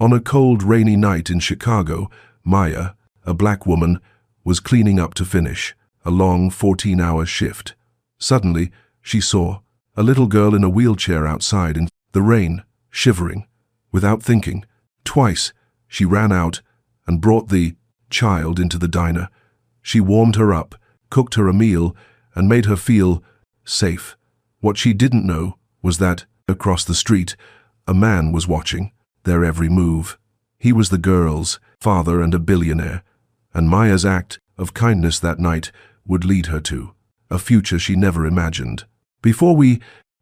On a cold, rainy night in Chicago, Maya, a black woman, was cleaning up to finish a long 14-hour shift. Suddenly, she saw a little girl in a wheelchair outside in the rain, shivering. Without thinking twice, she ran out and brought the child into the diner. She warmed her up, cooked her a meal, and made her feel safe. What she didn't know was that, across the street, a man was watching their every move. He was the girl's father and a billionaire, and Maya's act of kindness that night would lead her to a future she never imagined. Before we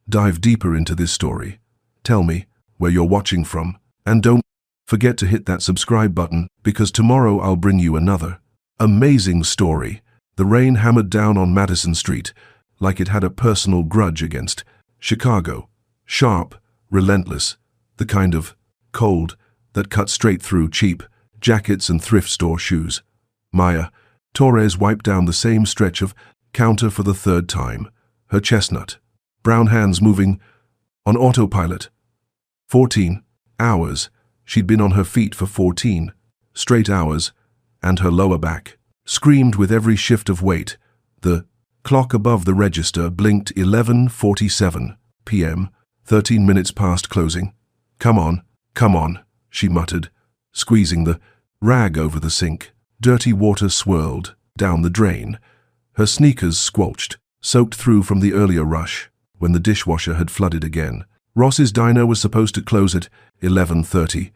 dive deeper into this story, tell me where you're watching from, and don't forget to hit that subscribe button, because tomorrow I'll bring you another amazing story. The rain hammered down on Madison Street like it had a personal grudge against Chicago. Sharp, relentless, the kind of cold that cut straight through cheap jackets and thrift store shoes. Maya Torres wiped down the same stretch of counter for the third time, her chestnut brown hands moving on autopilot. 14 hours. She'd been on her feet for 14 straight hours, and her lower back screamed with every shift of weight. The clock above the register blinked 11:47 p.m., 13 minutes past closing. Come on, she muttered, squeezing the rag over the sink. Dirty water swirled down the drain. Her sneakers squelched, soaked through from the earlier rush, when the dishwasher had flooded again. Ross's diner was supposed to close at 11:30,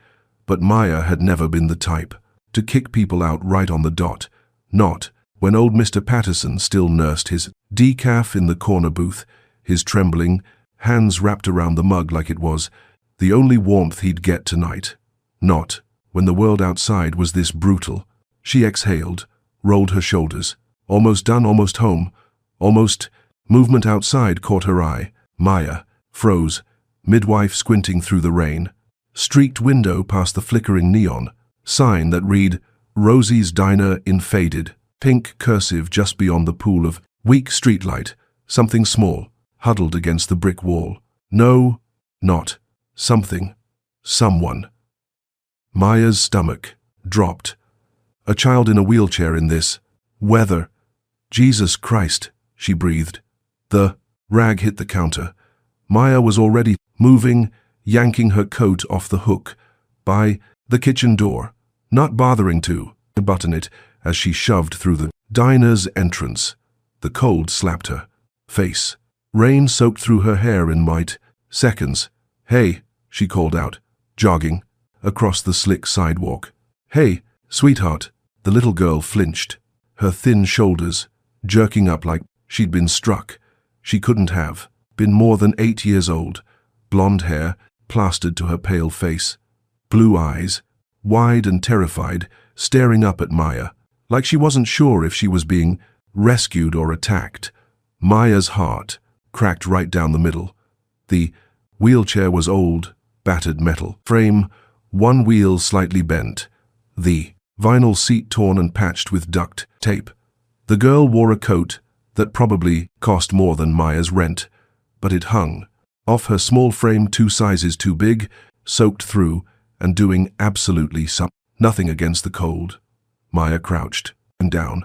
but Maya had never been the type to kick people out right on the dot. Not when old Mr. Patterson still nursed his decaf in the corner booth, his trembling hands wrapped around the mug like it was the only warmth he'd get tonight. Not when the world outside was this brutal. She exhaled, rolled her shoulders. Almost done, almost home, almost. Movement outside caught her eye. Maya froze, midwife squinting through the rain. Streaked window past the flickering neon sign that read, Rosie's Diner in faded pink cursive just beyond the pool of weak streetlight. Something small, huddled against the brick wall. No, not something. Someone. Maya's stomach dropped. A child in a wheelchair in this weather. Jesus Christ, she breathed. The rag hit the counter. Maya was already moving, yanking her coat off the hook by the kitchen door, not bothering to button it as she shoved through the diner's entrance. The cold slapped her face. Rain soaked through her hair in might seconds. Hey, she called out, jogging across the slick sidewalk. Hey, sweetheart. The little girl flinched, her thin shoulders jerking up like she'd been struck. She couldn't have been more than 8 years old. Blonde hair plastered to her pale face. Blue eyes, wide and terrified, staring up at Maya, like she wasn't sure if she was being rescued or attacked. Maya's heart cracked right down the middle. The wheelchair was old, battered metal frame, one wheel slightly bent. The vinyl seat torn and patched with duct tape. The girl wore a coat that probably cost more than Maya's rent, but it hung off her small frame 2 sizes too big, soaked through and doing absolutely nothing against the cold. Maya crouched and down,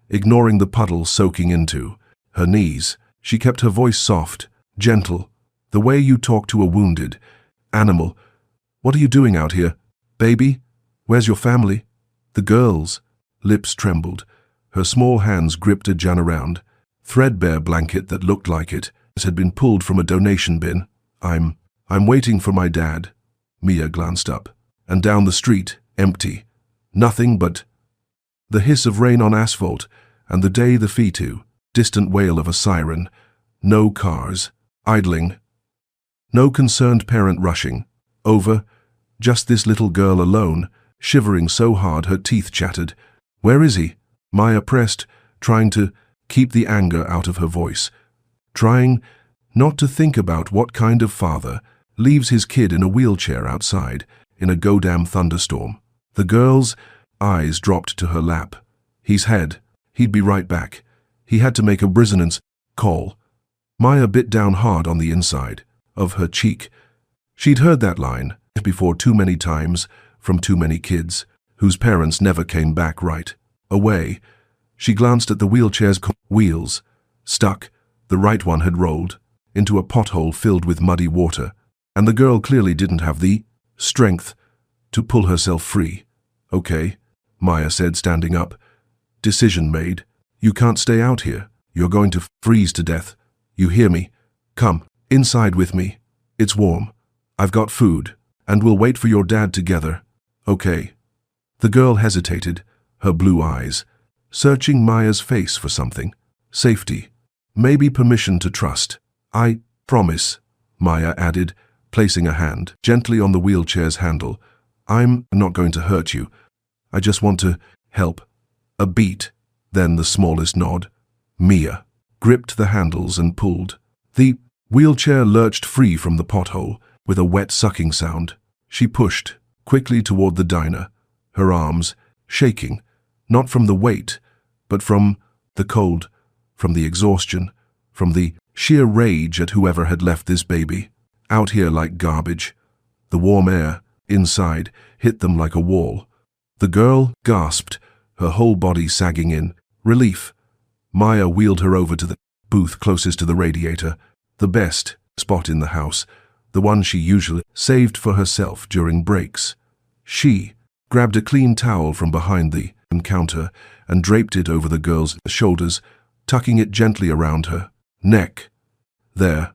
ignoring the puddle soaking into her knees. She kept her voice soft, gentle, the way you talk to a wounded animal. What are you doing out here, baby? Where's your family? The girl's lips trembled. Her small hands gripped a Janaround, threadbare blanket that looked like it had been pulled from a donation bin. I'm waiting for my dad. Mia glanced up, and down the street, empty. Nothing but the hiss of rain on asphalt, and the day the Fitu, distant wail of a siren. No cars, idling. No concerned parent rushing. Over, just this little girl alone, shivering so hard her teeth chattered. Where is he? Maya pressed, trying to keep the anger out of her voice. Trying not to think about what kind of father leaves his kid in a wheelchair outside in a goddamn thunderstorm. The girl's eyes dropped to her lap. He's he'd be right back. He had to make a resonance call. Maya bit down hard on the inside of her cheek. She'd heard that line before too many times from too many kids, whose parents never came back right away. She glanced at the wheelchair's wheels. Stuck, the right one had rolled into a pothole filled with muddy water, and the girl clearly didn't have the strength to pull herself free. Okay, Maya said, standing up. Decision made. You can't stay out here. You're going to freeze to death. You hear me? Come, inside with me. It's warm. I've got food, and we'll wait for your dad together. Okay. The girl hesitated, her blue eyes searching Maya's face for something. Safety. Maybe permission to trust. I promise, Maya added, placing a hand gently on the wheelchair's handle. I'm not going to hurt you. I just want to help. A beat, then the smallest nod. Mia gripped the handles and pulled. The wheelchair lurched free from the pothole with a wet sucking sound. She pushed quickly toward the diner, her arms shaking, not from the weight, but from the cold, from the exhaustion, from the sheer rage at whoever had left this baby out here like garbage. The warm air inside hit them like a wall. The girl gasped, her whole body sagging in relief. Maya wheeled her over to the booth closest to the radiator, the best spot in the house, the one she usually saved for herself during breaks. She grabbed a clean towel from behind the counter and draped it over the girl's shoulders, tucking it gently around her neck. There,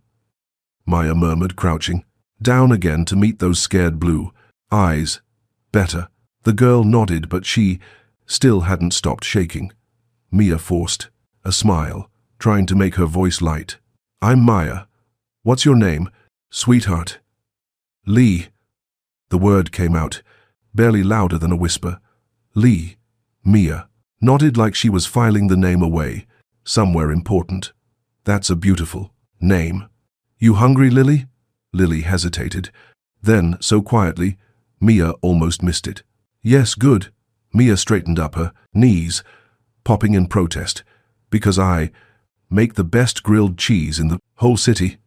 Maya murmured, crouching down again to meet those scared blue eyes. Better. The girl nodded, but she still hadn't stopped shaking. Mia forced a smile, trying to make her voice light. I'm Maya. What's your name, sweetheart? Lee. The word came out, barely louder than a whisper. Lee. Mia nodded like she was filing the name away, somewhere important. That's a beautiful name. You hungry, Lily? Lily hesitated. Then, so quietly, Mia almost missed it. Yes, good. Mia straightened up, her knees popping in protest. Because I make the best grilled cheese in the whole city.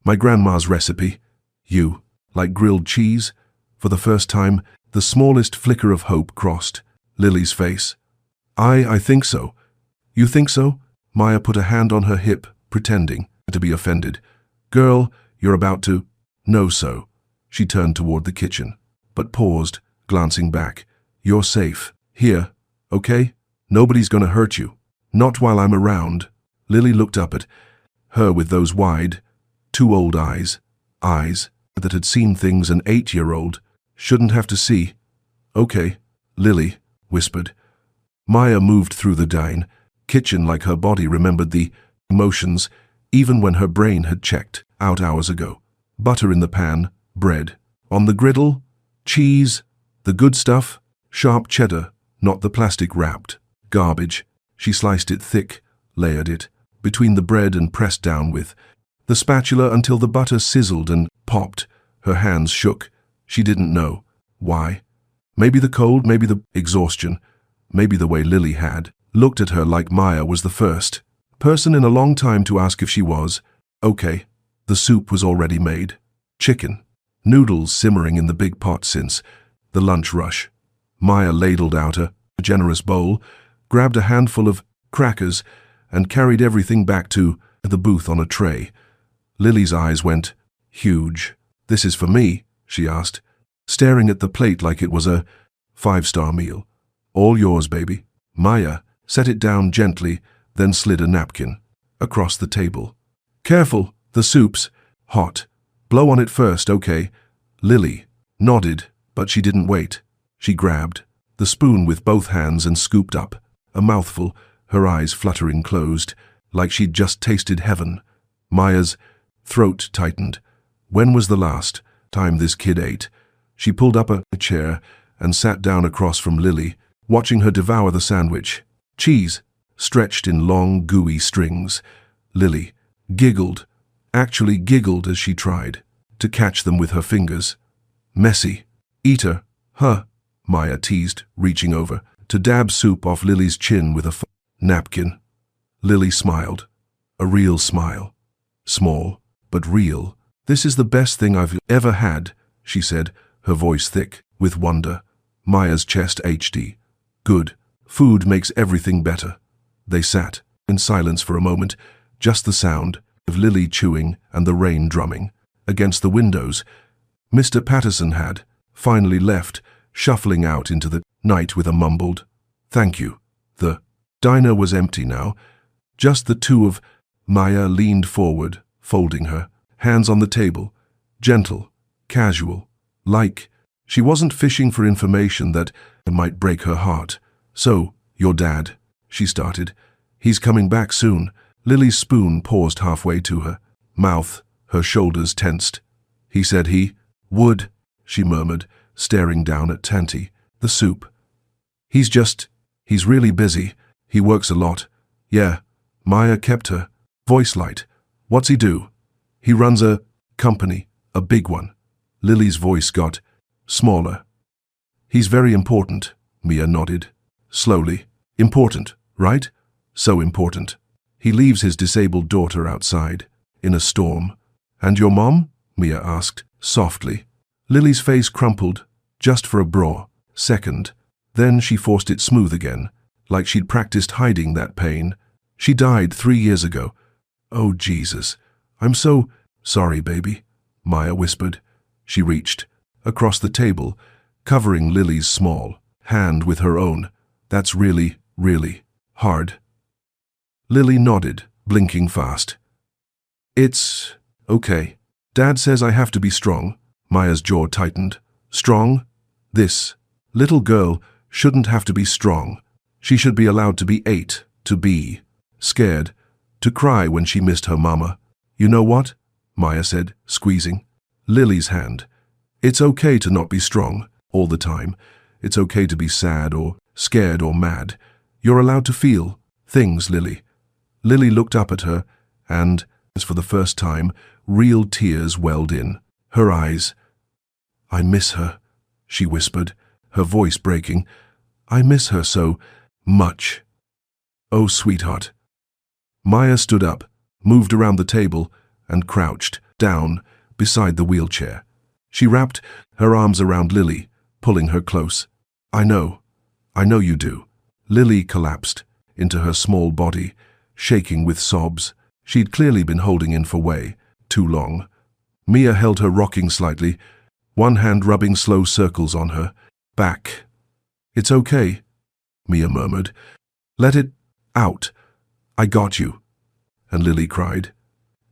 My grandma's recipe. You like grilled cheese? For the first time, the smallest flicker of hope crossed Lily's face. I think so. You think so? Maya put a hand on her hip, pretending to be offended. Girl, you're about to know so. She turned toward the kitchen, but paused, glancing back. You're safe. Here, okay? Nobody's gonna hurt you. Not while I'm around. Lily looked up at her with those wide, too old eyes that had seen things an 8-year-old shouldn't have to see. Okay, Lily whispered. Maya moved through the kitchen like her body remembered the emotions, even when her brain had checked out hours ago. Butter in the pan, bread on the griddle, cheese, the good stuff, sharp cheddar, not the plastic-wrapped garbage. She sliced it thick, layered it between the bread and pressed down with the spatula until the butter sizzled and popped. Her hands shook. She didn't know why. Maybe the cold, maybe the exhaustion, maybe the way Lily had looked at her like Maya was the first person in a long time to ask if she was okay. The soup was already made. Chicken, noodles simmering in the big pot since the lunch rush. Maya ladled out a generous bowl, grabbed a handful of crackers, and carried everything back to the booth on a tray. Lily's eyes went huge. This is for me, she asked, staring at the plate like it was a 5-star meal. All yours, baby. Maya set it down gently, then slid a napkin across the table. Careful, the soup's hot. Blow on it first, okay? Lily nodded, but she didn't wait. She grabbed the spoon with both hands and scooped up a mouthful, her eyes fluttering closed, like she'd just tasted heaven. Maya's throat tightened. When was the last time this kid ate? She pulled up a chair and sat down across from Lily, watching her devour the sandwich. Cheese, stretched in long, gooey strings. Lily giggled, actually giggled as she tried to catch them with her fingers. Messy. Eater, huh? Maya teased, reaching over to dab soup off Lily's chin with a napkin. Lily smiled. A real smile. Small, but real. This is the best thing I've ever had, she said, her voice thick with wonder. Maya's chest HD. Good. Food makes everything better. They sat in silence for a moment, just the sound of Lily chewing and the rain drumming against the windows. Mr. Patterson had finally left, shuffling out into the night with a mumbled, "Thank you." The diner was empty now. Just the two of Maya leaned forward, folding her hands on the table, gentle, casual, like she wasn't fishing for information that might break her heart. "So, your dad," she started. "He's coming back soon." Lily's spoon paused halfway to her mouth, her shoulders tensed. "He said he would," she murmured, staring down at Tanti, the soup. He's really busy. He works a lot." "Yeah." Maya kept her voice light. "What's he do?" "He runs a company, a big one." Lily's voice got smaller. "He's very important," Mia nodded. Slowly. "Important, right? So important. He leaves his disabled daughter outside, in a storm." "And your mom?" Mia asked, softly. Lily's face crumpled, just for a second. Then she forced it smooth again, like she'd practiced hiding that pain. "She died 3 years ago." "Oh, Jesus. I'm so sorry, baby," Maya whispered. She reached across the table, covering Lily's small hand with her own. "That's really, really hard." Lily nodded, blinking fast. "It's okay. Dad says I have to be strong." Maya's jaw tightened. "Strong? This little girl shouldn't have to be strong. She should be allowed to be 8, to be scared, to cry when she missed her mama." "You know what?" Maya said, squeezing Lily's hand. "It's okay to not be strong all the time. It's okay to be sad or scared or mad. You're allowed to feel things, Lily." Lily looked up at her, and, as for the first time, real tears welled in her eyes. "I miss her," she whispered, her voice breaking. "I miss her so much." "Oh, sweetheart." Maya stood up, moved around the table, and crouched down beside the wheelchair. She wrapped her arms around Lily, pulling her close. I know you do." Lily collapsed into her small body, shaking with sobs. She'd clearly been holding in for way too long. Mia held her rocking slightly, one hand rubbing slow circles on her back. "It's okay," Mia murmured. "Let it out. I got you." And Lily cried.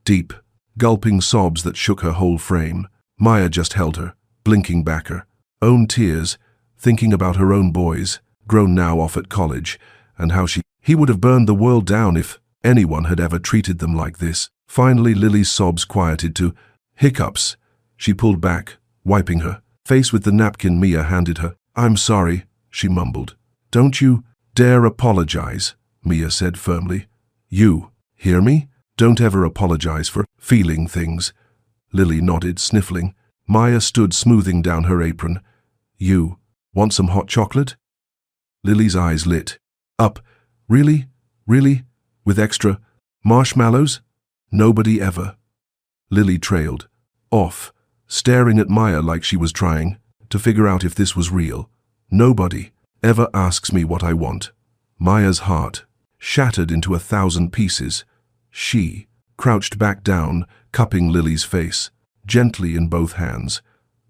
Deep, gulping sobs that shook her whole frame. Maya just held her, blinking back her own tears, thinking about her own boys, grown now off at college, and how he would have burned the world down if anyone had ever treated them like this. Finally, Lily's sobs quieted to hiccups. She pulled back, wiping her face with the napkin Mia handed her. "I'm sorry," she mumbled. "Don't you dare apologize," Mia said firmly. "You hear me? Don't ever apologize for feeling things." Lily nodded, sniffling. Maya stood smoothing down her apron. "You want some hot chocolate?" Lily's eyes lit up. "Really? Really? With extra marshmallows?" "Nobody ever." Lily trailed off, staring at Maya like she was trying to figure out if this was real. "Nobody ever asks me what I want." Maya's heart shattered into 1,000 pieces. She crouched back down, cupping Lily's face, gently in both hands.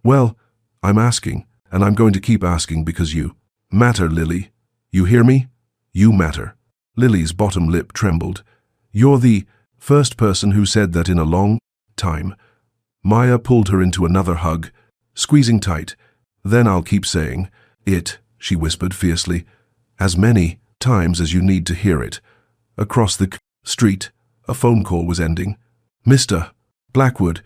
"Well, I'm asking, and I'm going to keep asking because you matter, Lily. You hear me? You matter." Lily's bottom lip trembled. "You're the first person who said that in a long time." Maya pulled her into another hug, squeezing tight. "Then I'll keep saying it," she whispered fiercely, "as many times as you need to hear it." Across the street, a phone call was ending. "Mr. Blackwood,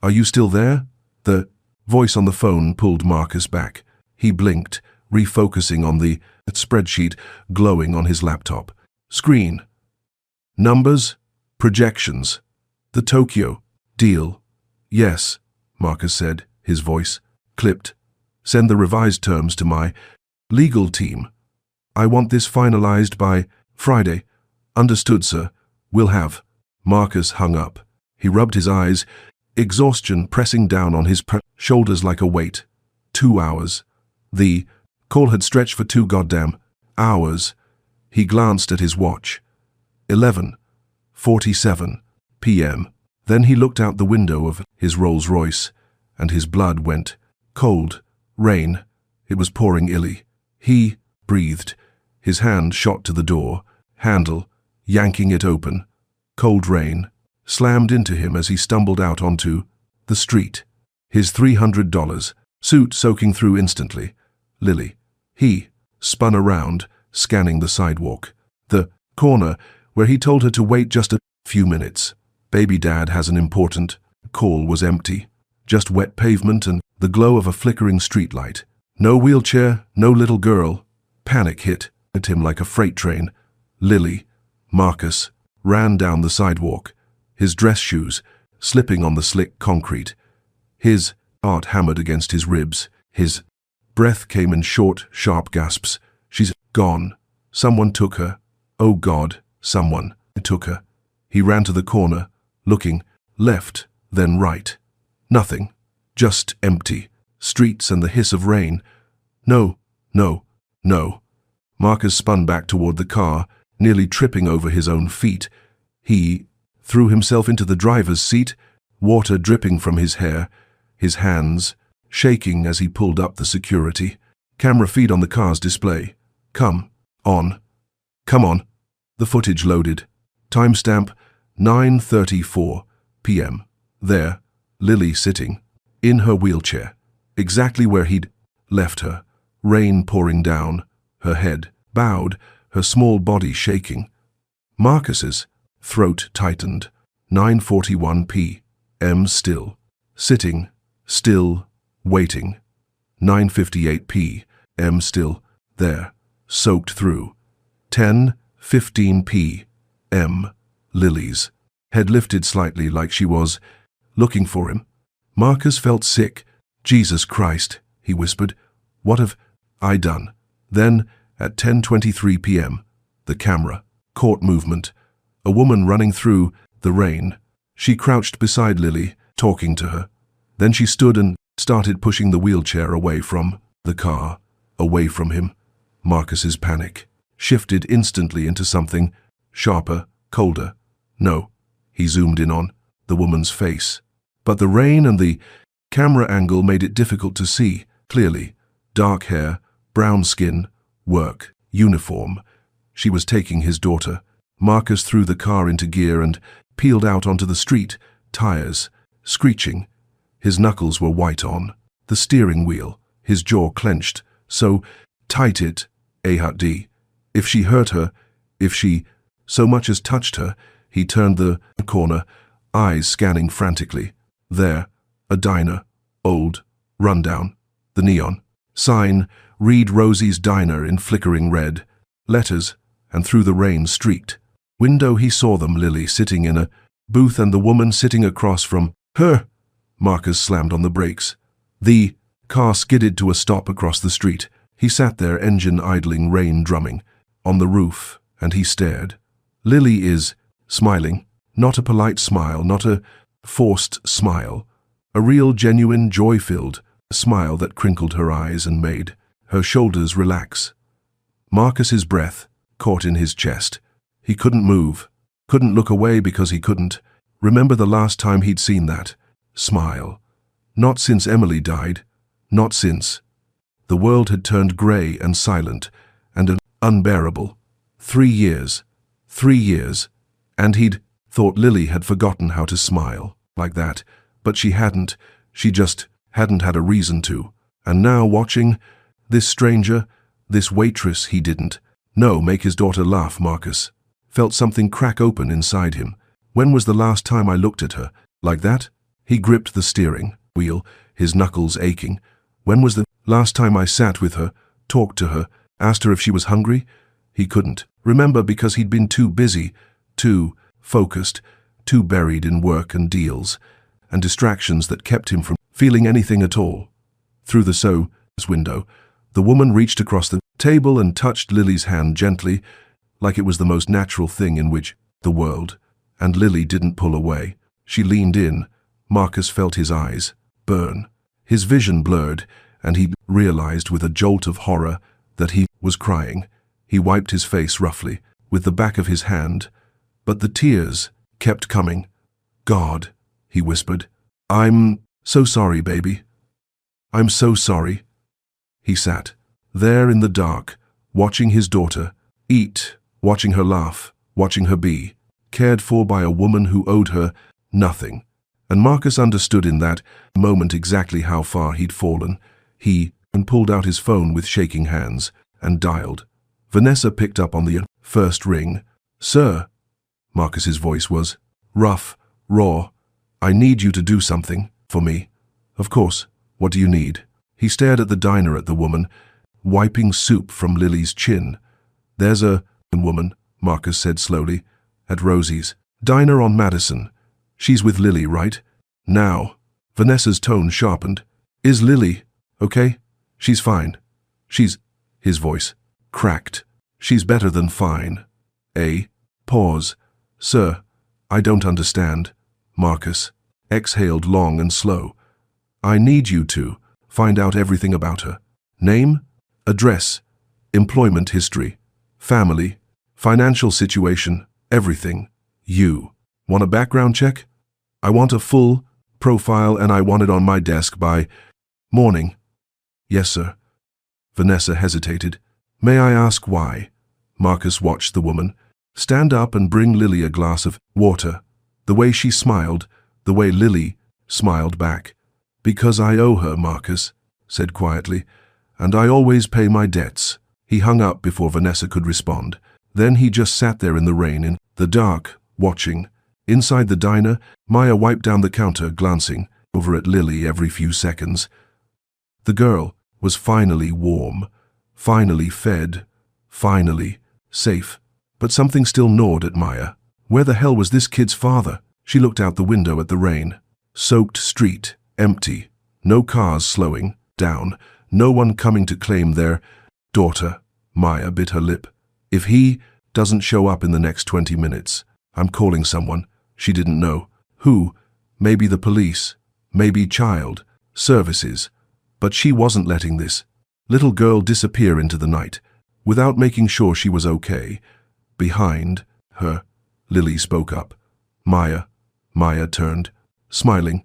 are you still there?" The voice on the phone pulled Marcus back. He blinked, refocusing on the spreadsheet glowing on his laptop screen. "Numbers, projections, the Tokyo deal." "Yes," Marcus said, his voice clipped. "Send the revised terms to my legal team. I want this finalized by Friday." "Understood, sir. We'll have." Marcus hung up. He rubbed his eyes, exhaustion pressing down on his shoulders like a weight. 2 hours. The call had stretched for 2 goddamn hours. He glanced at his watch. 11:47 p.m. Then he looked out the window of his Rolls-Royce, and his blood went cold. Rain. It was pouring illy. He breathed. His hand shot to the door handle, yanking it open. Cold rain slammed into him as he stumbled out onto the street. His $300 suit soaking through instantly. Lily. He spun around, scanning the sidewalk. The corner where he told her to wait just a few minutes. Baby Dad has an important call was empty. Just wet pavement and the glow of a flickering streetlight. No wheelchair, no little girl. Panic hit at him like a freight train. Lily. Marcus ran down the sidewalk, his dress shoes slipping on the slick concrete. His heart hammered against his ribs. His breath came in short, sharp gasps. She's gone. Someone took her. Oh God, someone took her. He ran to the corner, looking left, then right. Nothing. Just empty. Streets and the hiss of rain. No, no, no. Marcus spun back toward the car, nearly tripping over his own feet. He threw himself into the driver's seat, water dripping from his hair, his hands shaking as he pulled up the security camera feed on the car's display. Come on. Come on. The footage loaded. Timestamp 9:34 p.m. There, Lily sitting, in her wheelchair, exactly where he'd left her, rain pouring down, her head bowed, her small body shaking. Marcus's throat tightened. 9:41 p.m. Still, sitting, still, waiting. 9:58 p.m. Still, there, soaked through. 10:15 p.m. Lily's head lifted slightly like she was looking for him. Marcus felt sick. Jesus Christ, he whispered. What have I done? Then, at 10:23 p.m., the camera caught movement. A woman running through the rain. She crouched beside Lily, talking to her. Then she stood and started pushing the wheelchair away from the car, away from him. Marcus's panic shifted instantly into something sharper, colder. No, he zoomed in on the woman's face. But the rain and the camera angle made it difficult to see clearly. Dark hair, brown skin, work, uniform. She was taking his daughter. Marcus threw the car into gear and peeled out onto the street, tires screeching. His knuckles were white on the steering wheel, his jaw clenched, so tight it, AHD. If she hurt her, if she so much as touched her, he turned the corner, eyes scanning frantically. There, a diner, old, rundown, the neon sign, read Rosie's Diner in flickering red, letters, and through the rain streaked window he saw them, Lily sitting in a booth and the woman sitting across from her. Marcus slammed on the brakes. The car skidded to a stop across the street. He sat there, engine idling, rain drumming on the roof, and he stared. Lily is smiling, not a polite smile, not a forced smile, a real, genuine, joy-filled smile that crinkled her eyes and made her shoulders relax. Marcus's breath caught in his chest. He couldn't move, couldn't look away because he couldn't remember the last time he'd seen that smile. Not since Emily died, not since. The world had turned grey and silent and unbearable. 3 years, and he'd thought Lily had forgotten how to smile like that, but she hadn't. She just hadn't had a reason to. And now watching this stranger, this waitress he didn't know make his daughter laugh, Marcus felt something crack open inside him. When was the last time I looked at her like that? He gripped the steering wheel, his knuckles aching. When was the last time I sat with her, talked to her, asked her if she was hungry? He couldn't remember because he'd been too busy, too focused, too buried in work and deals and distractions that kept him from feeling anything at all. Through the sew's window, the woman reached across the table and touched Lily's hand gently, like it was the most natural thing in which the world, and Lily didn't pull away. She leaned in. Marcus felt his eyes burn, his vision blurred, and he realized with a jolt of horror that he was crying. He wiped his face roughly with the back of his hand, but the tears kept coming. "God," he whispered. "I'm so sorry, baby. I'm so sorry." He sat there in the dark, watching his daughter eat, watching her laugh, watching her be cared for by a woman who owed her nothing. And Marcus understood in that moment exactly how far he'd fallen. He pulled out his phone with shaking hands and dialed. Vanessa picked up on the first ring. "Sir," Marcus's voice was rough, raw. "I need you to do something for me." "Of course. What do you need?" He stared at the diner at the woman, wiping soup from Lily's chin. "There's a woman," Marcus said slowly, "at Rosie's diner on Madison. She's with Lily, right? Now." Vanessa's tone sharpened. "Is Lily okay?" "She's fine. She's—" His voice cracked. "She's better than fine." Pause. "Sir, I don't understand." Marcus exhaled long and slow. "I need you to find out everything about her. Name, address, employment history, family, financial situation, everything. You want a background check? I want a full profile and I want it on my desk by morning." "Yes, sir." Vanessa hesitated. "May I ask why?" Marcus watched the woman stand up and bring Lily a glass of water. The way she smiled, the way Lily smiled back. "Because I owe her," Marcus said quietly, "and I always pay my debts." He hung up before Vanessa could respond. Then he just sat there in the rain, in the dark, watching. Inside the diner, Maya wiped down the counter, glancing over at Lily every few seconds. The girl was finally warm, finally fed, finally safe. But something still gnawed at Maya. Where the hell was this kid's father? She looked out the window at the rain-soaked street, empty. No cars slowing down, no one coming to claim their daughter. Maya bit her lip. "If he doesn't show up in the next 20 minutes, I'm calling someone." She didn't know who. Maybe the police, maybe child services. But she wasn't letting this little girl disappear into the night without making sure she was okay. Behind her, Lily spoke up. "Maya." Maya turned, smiling.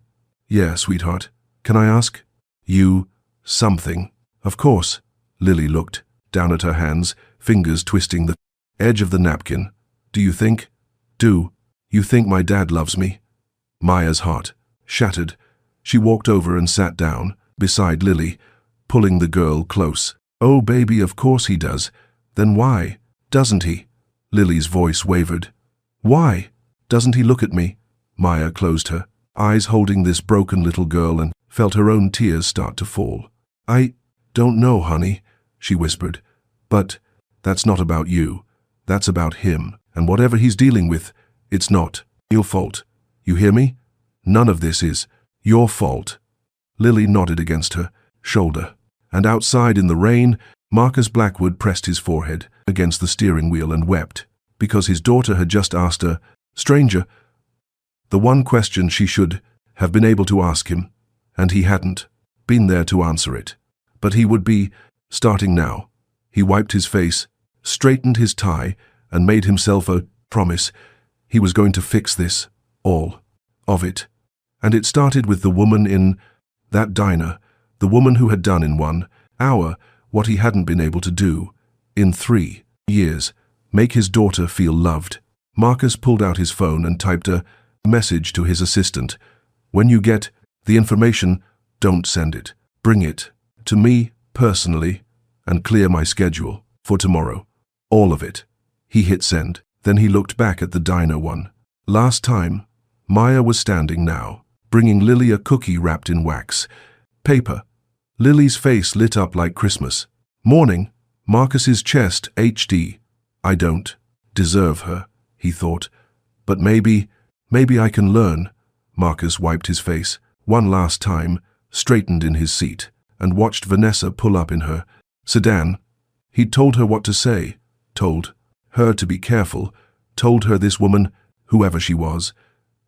"Yeah, sweetheart. Can I ask you something?" "Of course." Lily looked down at her hands, fingers twisting the edge of the napkin. Do you think my dad loves me?" Maya's heart shattered. She walked over and sat down beside Lily, pulling the girl close. "Oh, baby, of course he does. Then why doesn't he?" Lily's voice wavered. "Why doesn't he look at me?" Maya closed her eyes, holding this broken little girl, and felt her own tears start to fall. "I don't know, honey," she whispered. "But that's not about you. That's about him. And whatever he's dealing with, it's not your fault. You hear me? None of this is your fault." Lily nodded against her shoulder. And outside in the rain, Marcus Blackwood pressed his forehead against the steering wheel and wept, because his daughter had just asked a stranger the one question she should have been able to ask him, and he hadn't been there to answer it. But he would be, starting now. He wiped his face, straightened his tie, and made himself a promise. He was going to fix this, all of it. And it started with the woman in that diner, the woman who had done in 1 hour what he hadn't been able to do in 3 years, make his daughter feel loved. Marcus pulled out his phone and typed a message to his assistant. "When you get the information, don't send it. Bring it to me personally and clear my schedule for tomorrow. All of it." He hit send. Then he looked back at the diner one last time. Maya was standing now, bringing Lily a cookie wrapped in wax paper. Lily's face lit up like Christmas morning. Marcus's chest HD. "I don't deserve her," he thought. "But maybe I can learn." Marcus wiped his face one last time, straightened in his seat, and watched Vanessa pull up in her sedan. He'd told her what to say, told her to be careful, told her this woman, whoever she was,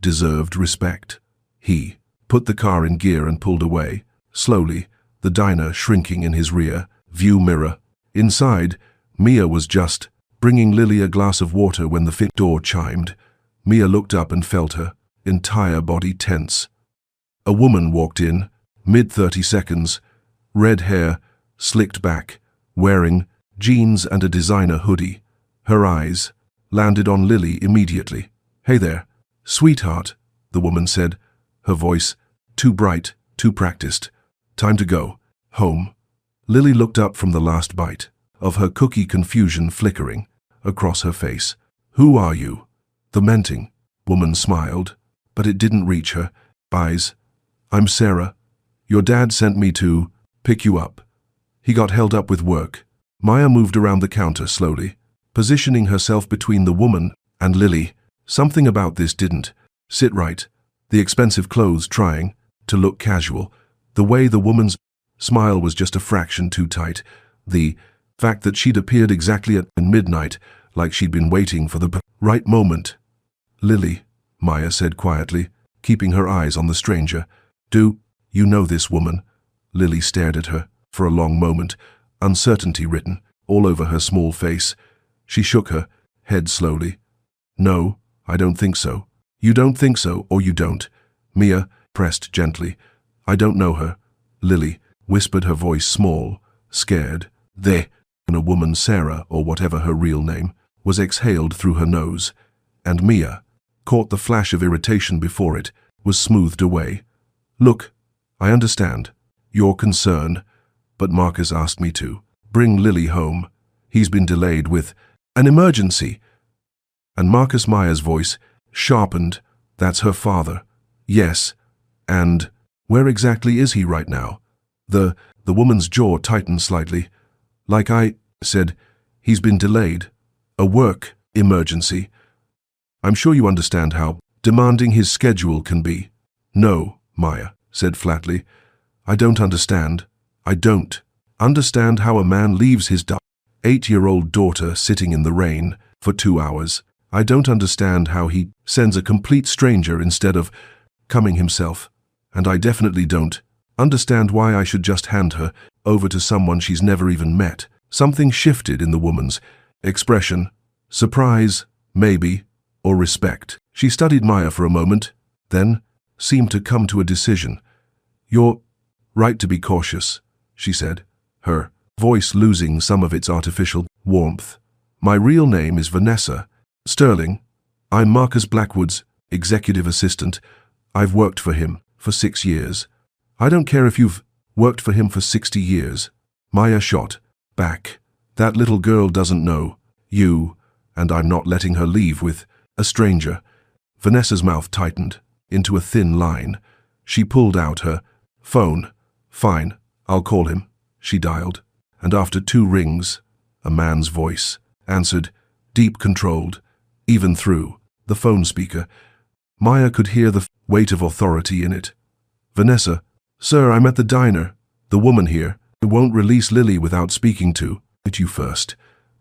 deserved respect. He put the car in gear and pulled away, slowly, the diner shrinking in his rear view mirror. Inside, Mia was just bringing Lily a glass of water when the fit door chimed. Mia looked up and felt her entire body tense. A woman walked in, mid-30 seconds, red hair, slicked back, wearing jeans and a designer hoodie. Her eyes landed on Lily immediately. "Hey there, sweetheart," the woman said, her voice too bright, too practiced. "Time to go. Home." Lily looked up from the last bite of her cookie, confusion flickering across her face. "Who are you?" The menting woman smiled, but it didn't reach her eyes. "I'm Sarah. Your dad sent me to pick you up. He got held up with work." Maya moved around the counter slowly, positioning herself between the woman and Lily. Something about this didn't sit right. The expensive clothes trying to look casual. The way the woman's smile was just a fraction too tight. The fact that she'd appeared exactly at midnight, like she'd been waiting for the right moment. "Lily," Maya said quietly, keeping her eyes on the stranger. "Do you know this woman?" Lily stared at her for a long moment, uncertainty written all over her small face. She shook her head slowly. "No, I don't think so." "You don't think so, or you don't," Mia pressed gently. "I don't know her." Lily whispered, her voice small, scared. And a woman, Sarah, or whatever her real name, was exhaled through her nose, and Mia caught the flash of irritation before it was smoothed away. "Look, I understand your concern, but Marcus asked me to bring Lily home. He's been delayed with an emergency." And Marcus, Maya's voice sharpened. "That's her father." "Yes, and where exactly is he right now?" The woman's jaw tightened slightly. "Like I said, he's been delayed. A work emergency. I'm sure you understand how demanding his schedule can be." "No," Maya said flatly. "I don't understand. I don't understand how a man leaves his 8-year-old daughter sitting in the rain for 2 hours. I don't understand how he sends a complete stranger instead of coming himself. And I definitely don't understand why I should just hand her over to someone she's never even met." Something shifted in the woman's expression. Surprise, maybe, or respect. She studied Maya for a moment, then seemed to come to a decision. "You're right to be cautious," she said, her voice losing some of its artificial warmth. "My real name is Vanessa Sterling. I'm Marcus Blackwood's executive assistant. I've worked for him for 6 years. I don't care if you've worked for him for 60 years. Maya shot back. "That little girl doesn't know you, and I'm not letting her leave with a stranger." Vanessa's mouth tightened into a thin line. She pulled out her phone. "Fine, I'll call him." She dialed, and after 2 rings, a man's voice answered, deep, controlled, even through the phone speaker. Maya could hear the weight of authority in it. "Vanessa, sir, I'm at the diner. The woman here won't release Lily without speaking to you first."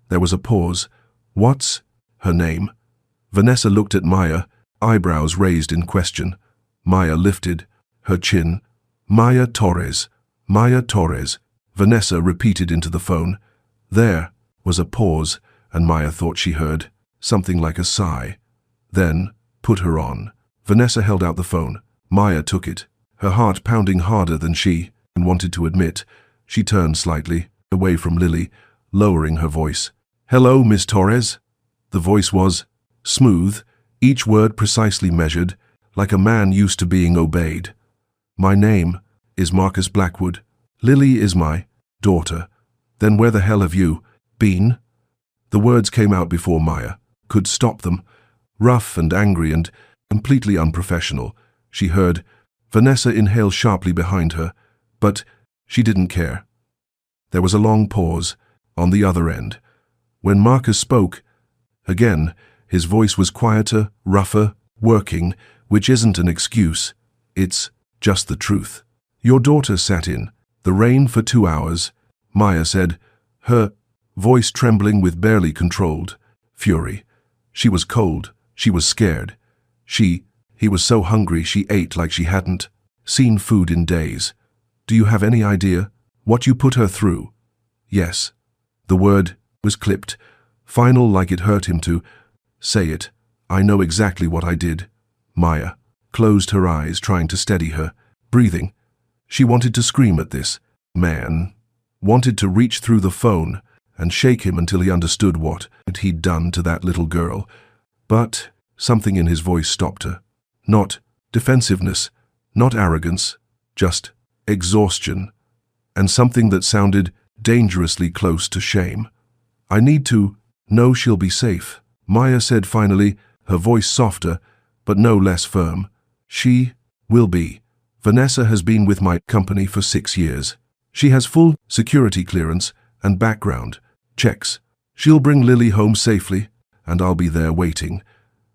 There was a pause. "What's her name?" Vanessa looked at Maya, eyebrows raised in question. Maya lifted her chin. "Maya Torres. Maya Torres." Vanessa repeated into the phone. There was a pause, and Maya thought she heard something like a sigh. Then put her on. Vanessa held out the phone. Maya took it, her heart pounding harder than she wanted to admit. She turned slightly away from Lily, lowering her voice. "Hello, Miss Torres." The voice was smooth, each word precisely measured, like a man used to being obeyed. "My name is Marcus Blackwood. Lily is my daughter." "Then where the hell have you been?" The words came out before Maya could stop them, rough and angry and completely unprofessional. She heard Vanessa inhale sharply behind her, but she didn't care. There was a long pause on the other end. When Marcus spoke, again, his voice was quieter, rougher, working, which isn't an excuse. It's just the truth. "Your daughter sat in the rain for 2 hours," Maya said, her voice trembling with barely controlled fury. She was cold. She was scared. He was so hungry she ate like she hadn't seen food in days. Do you have any idea what you put her through? Yes. The word was clipped, final like it hurt him to say it. I know exactly what I did. Maya closed her eyes, trying to steady her breathing. She wanted to scream at this man, wanted to reach through the phone and shake him until he understood what he'd done to that little girl. But something in his voice stopped her. Not defensiveness, not arrogance, just exhaustion, and something that sounded dangerously close to shame. I need to know she'll be safe, Maya said finally, her voice softer, but no less firm. She will be. Vanessa has been with my company for 6 years. She has full security clearance and background checks. She'll bring Lily home safely, and I'll be there waiting.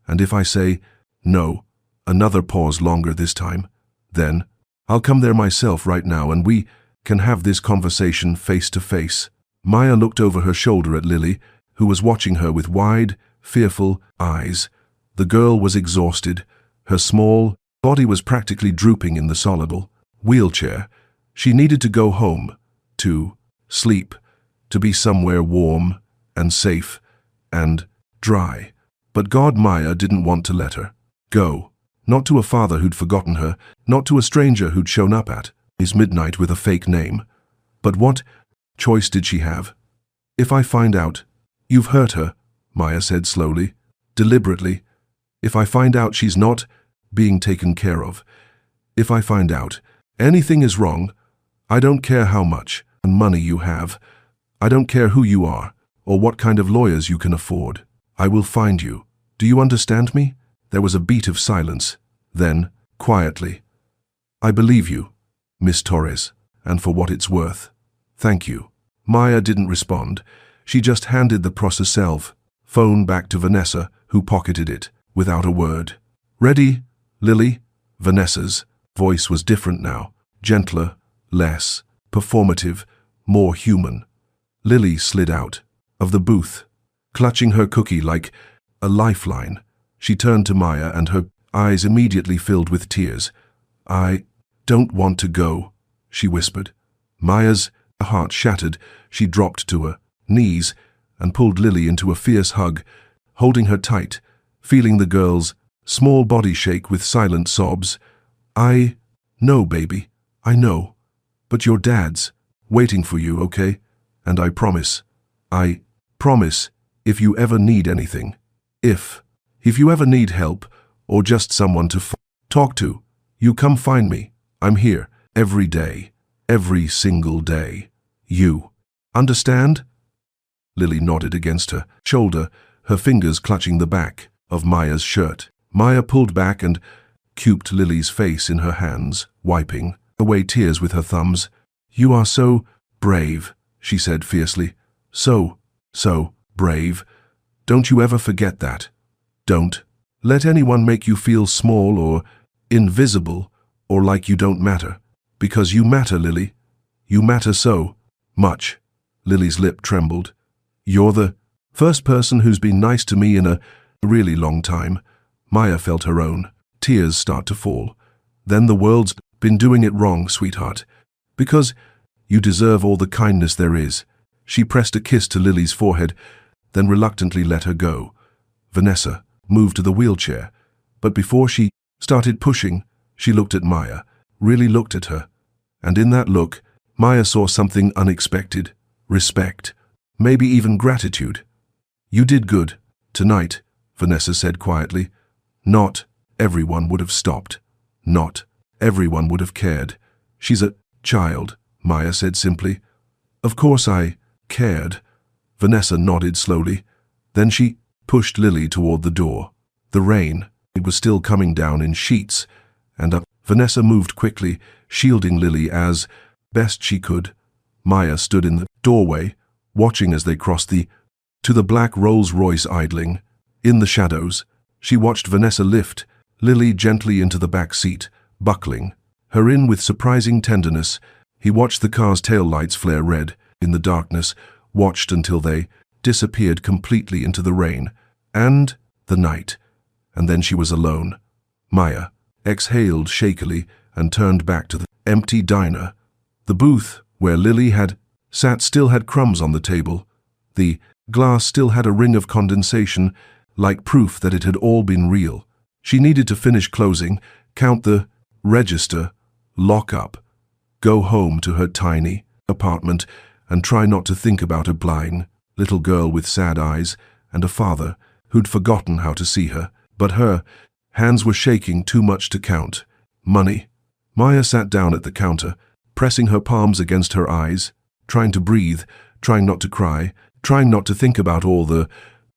And if I say no, another pause longer this time, then I'll come there myself right now and we can have this conversation face to face. Maya looked over her shoulder at Lily, who was watching her with wide, fearful eyes. The girl was exhausted. Her small body was practically drooping in the solid wheelchair. She needed to go home, to sleep, to be somewhere warm and safe and dry. But God, Maya didn't want to let her go. Not to a father who'd forgotten her, not to a stranger who'd shown up at his midnight with a fake name. But what choice did she have? If I find out you've hurt her, Maya said slowly, deliberately. If I find out she's not being taken care of, if I find out anything is wrong, I don't care how much money you have. I don't care who you are or what kind of lawyers you can afford. I will find you. Do you understand me? There was a beat of silence. Then, quietly, I believe you, Miss Torres, and for what it's worth. Thank you. Maya didn't respond. She just handed the process phone back to Vanessa, who pocketed it without a word. Ready, Lily? Vanessa's voice was different now, gentler, less performative, more human. Lily slid out of the booth, clutching her cookie like a lifeline. She turned to Maya and her eyes immediately filled with tears. I don't want to go, she whispered. Maya's heart shattered. She dropped to her knees and pulled Lily into a fierce hug, holding her tight, feeling the girl's small body shake with silent sobs. I know, baby, I know. But your dad's waiting for you, okay? And I promise, if you ever need anything, if you ever need help or just someone to talk to, you come find me. I'm here every day, every single day. You understand? Lily nodded against her shoulder, her fingers clutching the back of Maya's shirt. Maya pulled back and cuped Lily's face in her hands, wiping away tears with her thumbs. You are so brave, she said fiercely. So brave. Don't you ever forget that. Don't let anyone make you feel small or invisible or like you don't matter. Because you matter, Lily. You matter so much. Lily's lip trembled. You're the first person who's been nice to me in a really long time. Maya felt her own tears start to fall. Then the world's been doing it wrong, sweetheart. Because you deserve all the kindness there is. She pressed a kiss to Lily's forehead, then reluctantly let her go. Vanessa moved to the wheelchair, but before she started pushing, she looked at Maya, really looked at her. And in that look, Maya saw something unexpected. Respect. Maybe even gratitude. You did good tonight, Vanessa said quietly. Not everyone would have stopped. Not everyone would have cared. She's a child, Maya said simply. Of course I cared. Vanessa nodded slowly. Then she pushed Lily toward the door. The rain, it was still coming down in sheets, and up. Vanessa moved quickly, shielding Lily as best she could. Maya stood in the doorway, watching as they crossed to the black Rolls-Royce idling. In the shadows, she watched Vanessa lift Lily gently into the back seat, buckling her in with surprising tenderness. He watched the car's taillights flare red in the darkness, watched until they disappeared completely into the rain and the night. And then she was alone. Maya exhaled shakily and turned back to the empty diner. The booth where Lily had sat still had crumbs on the table. The glass still had a ring of condensation, like proof that it had all been real. She needed to finish closing, count the register, lock up, go home to her tiny apartment, and try not to think about a blind little girl with sad eyes and a father who'd forgotten how to see her. But her hands were shaking too much to count. Money. Maya sat down at the counter, pressing her palms against her eyes, trying to breathe, trying not to cry, trying not to think about all the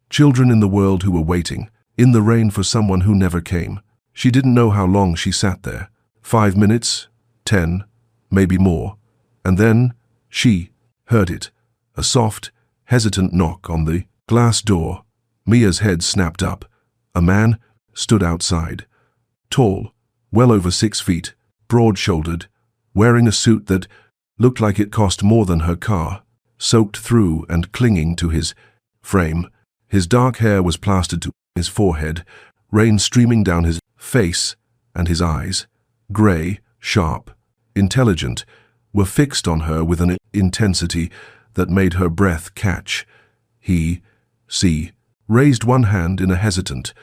children in the world who were waiting in the rain for someone who never came. She didn't know how long she sat there. 5 minutes, 10, maybe more. And then she heard it, a soft, hesitant knock on the glass door. Mia's head snapped up. A man stood outside. Tall, well over 6 feet, broad-shouldered, wearing a suit that looked like it cost more than her car, soaked through and clinging to his frame. His dark hair was plastered to his forehead, rain streaming down his face, and his eyes, grey, sharp, intelligent, were fixed on her with an intensity that made her breath catch. He raised one hand in a hesitant,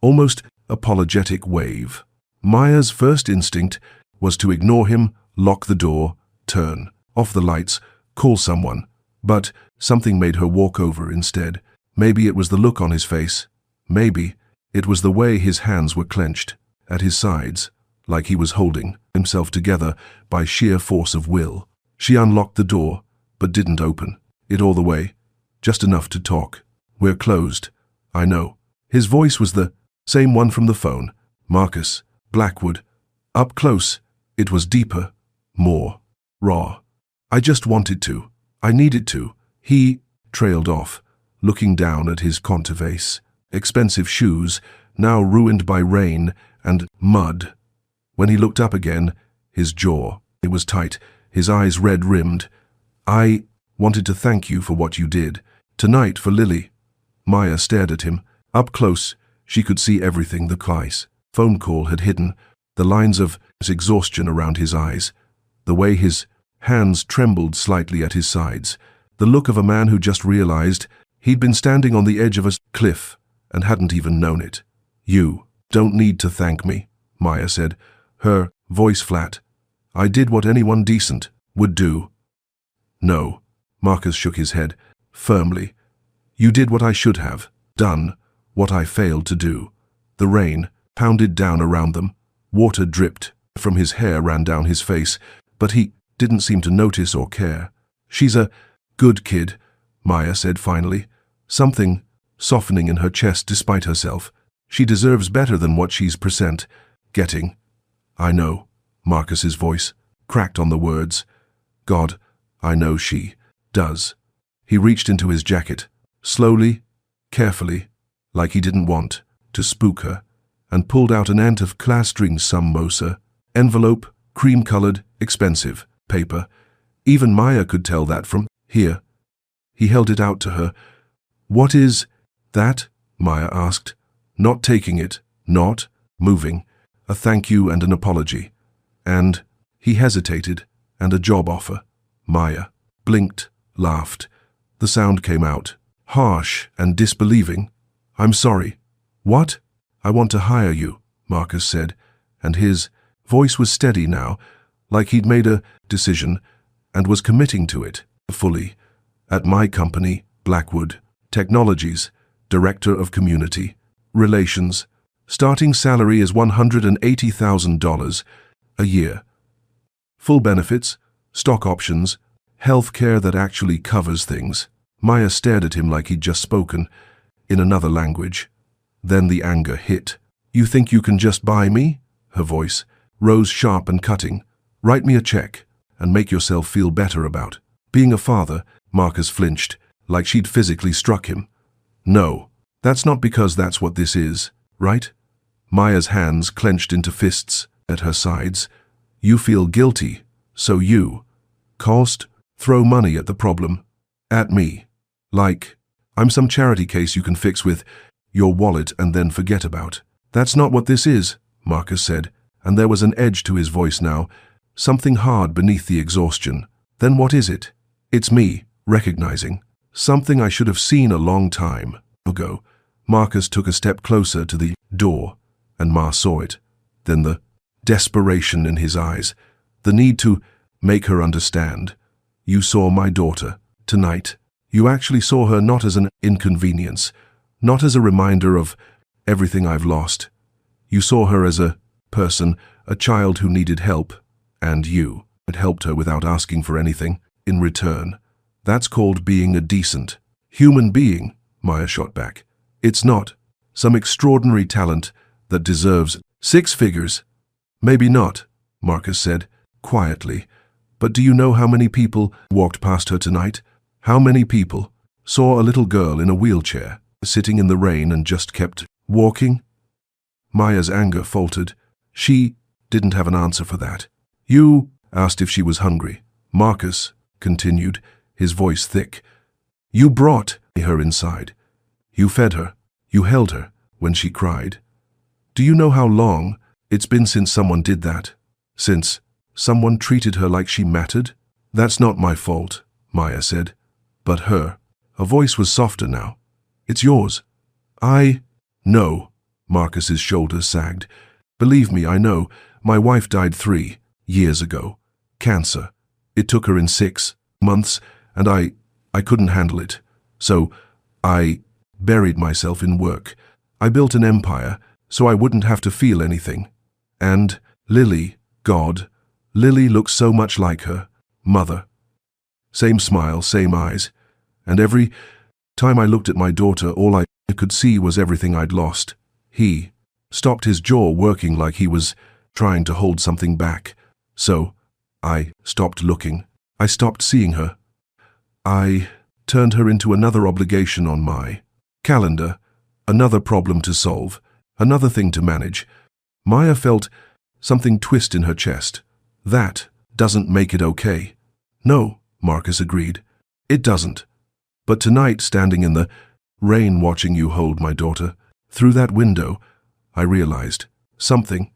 almost apologetic wave. Maya's first instinct was to ignore him, lock the door, turn off the lights, call someone. But something made her walk over instead. Maybe it was the look on his face. Maybe it was the way his hands were clenched at his sides, like he was holding himself together by sheer force of will. She unlocked the door, but didn't open it all the way, just enough to talk. "We're closed. I know." His voice was the same one from the phone. Marcus Blackwood. Up close, it was deeper, more raw. "I just wanted to. I needed to." He trailed off, looking down at his Converse, expensive shoes, now ruined by rain and mud. When he looked up again, his jaw, it was tight, his eyes red-rimmed. "I wanted to thank you for what you did. Tonight for Lily." Maya stared at him. Up close, she could see everything the phone call had hidden, the lines of exhaustion around his eyes, the way his hands trembled slightly at his sides, the look of a man who just realized he'd been standing on the edge of a cliff and hadn't even known it. "You don't need to thank me," Maya said, her voice flat. "I did what anyone decent would do." "No," Marcus shook his head, firmly. "You did what I should have done, what I failed to do." The rain pounded down around them. Water dripped from his hair, ran down his face, but he didn't seem to notice or care. "She's a good kid," Maya said finally, something softening in her chest despite herself. "She deserves better than what she's getting." "I know," Marcus's voice cracked on the words. "God, I know she does." He reached into his jacket, slowly, carefully, like he didn't want to spook her, and pulled out an ant of clustering samosa, envelope, cream-colored, expensive paper. Even Maya could tell that from here. He held it out to her. "What is that?" Maya asked, not taking it, not moving. "A thank you and an apology." And he hesitated, "and a job offer." Maya blinked, laughed. The sound came out, harsh and disbelieving. "I'm sorry." "What?" "I want to hire you," Marcus said, and his voice was steady now, like he'd made a decision and was committing to it fully. "At my company, Blackwood Technologies, Director of Community Relations. Starting salary is $180,000 a year. Full benefits, stock options, health care that actually covers things." Maya stared at him like he'd just spoken in another language. Then the anger hit. "You think you can just buy me?" Her voice rose sharp and cutting. "Write me a check and make yourself feel better about being a father." Marcus flinched, like she'd physically struck him. "No, that's not because that's what this is, right?" Maya's hands clenched into fists at her sides. "You feel guilty, so you throw money at the problem. At me. Like I'm some charity case you can fix with your wallet and then forget about." "That's not what this is," Marcus said, and there was an edge to his voice now, something hard beneath the exhaustion. Then what is it? It's me, recognizing. Something I should have seen a long time ago. Marcus took a step closer to the door, and Ma saw it. Then the desperation in his eyes, the need to make her understand. You saw my daughter tonight. You actually saw her not as an inconvenience, not as a reminder of everything I've lost. You saw her as a person, a child who needed help, and you had helped her without asking for anything in return. That's called being a decent human being, Maya shot back. It's not some extraordinary talent that deserves 6 figures. Maybe not, Marcus said, quietly. But do you know how many people walked past her tonight? How many people saw a little girl in a wheelchair, sitting in the rain and just kept walking? Maya's anger faltered. She didn't have an answer for that. You asked if she was hungry. Marcus continued, his voice thick. You brought her inside. You fed her. You held her when she cried. Do you know how long it's been since someone did that? Since someone treated her like she mattered? That's not my fault, Maya said. But her. Her voice was softer now. It's yours. I know. Marcus's shoulders sagged. Believe me, I know. My wife died 3 years ago. Cancer. It took her in 6 months, and I couldn't handle it. So I buried myself in work. I built an empire so I wouldn't have to feel anything. And Lily, God, Lily looks so much like her mother. Same smile, same eyes. And every time I looked at my daughter, all I could see was everything I'd lost. He stopped, his jaw working like he was trying to hold something back. So I stopped looking. I stopped seeing her. I turned her into another obligation on my calendar, another problem to solve, another thing to manage. Maya felt something twist in her chest. That doesn't make it okay. No, Marcus agreed. It doesn't. But tonight, standing in the rain watching you hold my daughter, through that window, I realized something.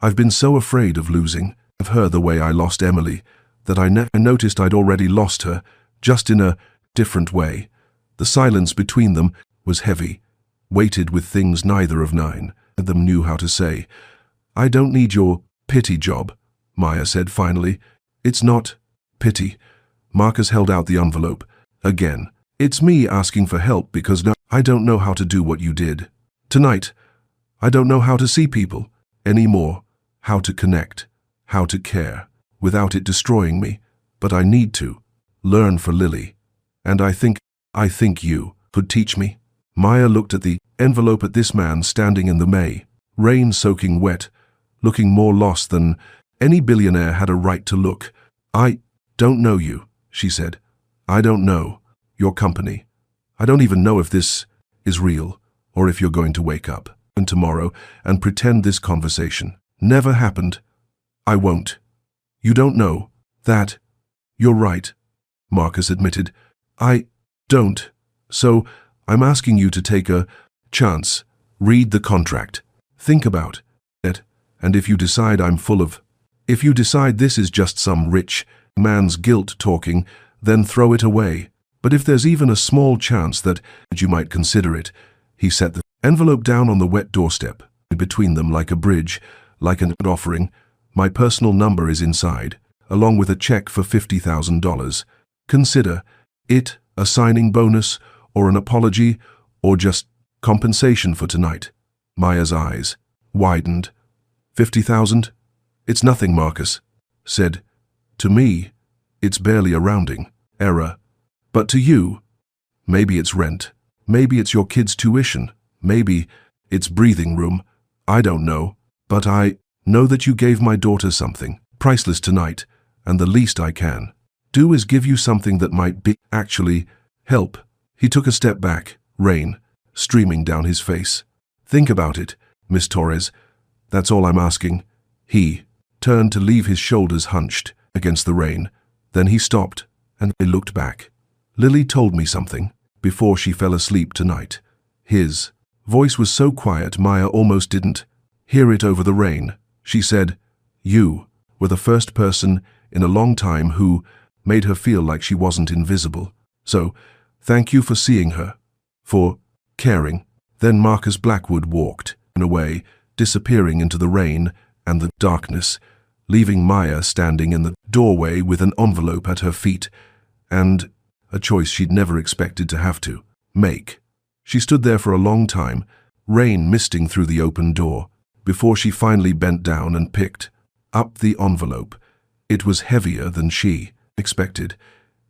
I've been so afraid of losing of her the way I lost Emily, that I noticed I'd already lost her, just in a different way. The silence between them was heavy, weighted with things neither of them knew how to say. I don't need your pity job, Maya said finally. It's not pity. Marcus held out the envelope. Again, it's me asking for help because I don't know how to do what you did. Tonight, I don't know how to see people anymore, how to connect, how to care, without it destroying me. But I need to learn for Lily. And I think you could teach me. Maya looked at the envelope at this man standing in the May, rain soaking wet, looking more lost than any billionaire had a right to look. I don't know you, she said. I don't know your company. I don't even know if this is real, or if you're going to wake up tomorrow and pretend this conversation never happened. I won't. You don't know that. You're right, Marcus admitted. I don't. So I'm asking you to take a chance. Read the contract. Think about it. And if you decide if you decide this is just some rich man's guilt talking, then throw it away. But if there's even a small chance that you might consider it, he set the envelope down on the wet doorstep, between them like a bridge, like an offering. My personal number is inside, along with a check for $50,000. Consider it a signing bonus, or an apology, or just compensation for tonight. Maya's eyes widened. 50,000? It's nothing, Marcus said. To me, it's barely a rounding error. But to you, maybe it's rent. Maybe it's your kid's tuition. Maybe it's breathing room. I don't know. But I know that you gave my daughter something priceless tonight, and the least I can do is give you something that might actually help. He took a step back, rain streaming down his face. Think about it, Miss Torres. That's all I'm asking. He turned to leave his shoulders hunched against the rain. Then he stopped, and he looked back. Lily told me something before she fell asleep tonight. His voice was so quiet Maya almost didn't hear it over the rain. She said, you were the first person in a long time who made her feel like she wasn't invisible. So, thank you for seeing her, for caring. Then Marcus Blackwood walked away, disappearing into the rain and the darkness, leaving Maya standing in the doorway with an envelope at her feet and a choice she'd never expected to have to make. She stood there for a long time, rain misting through the open door, before she finally bent down and picked up the envelope. It was heavier than she expected.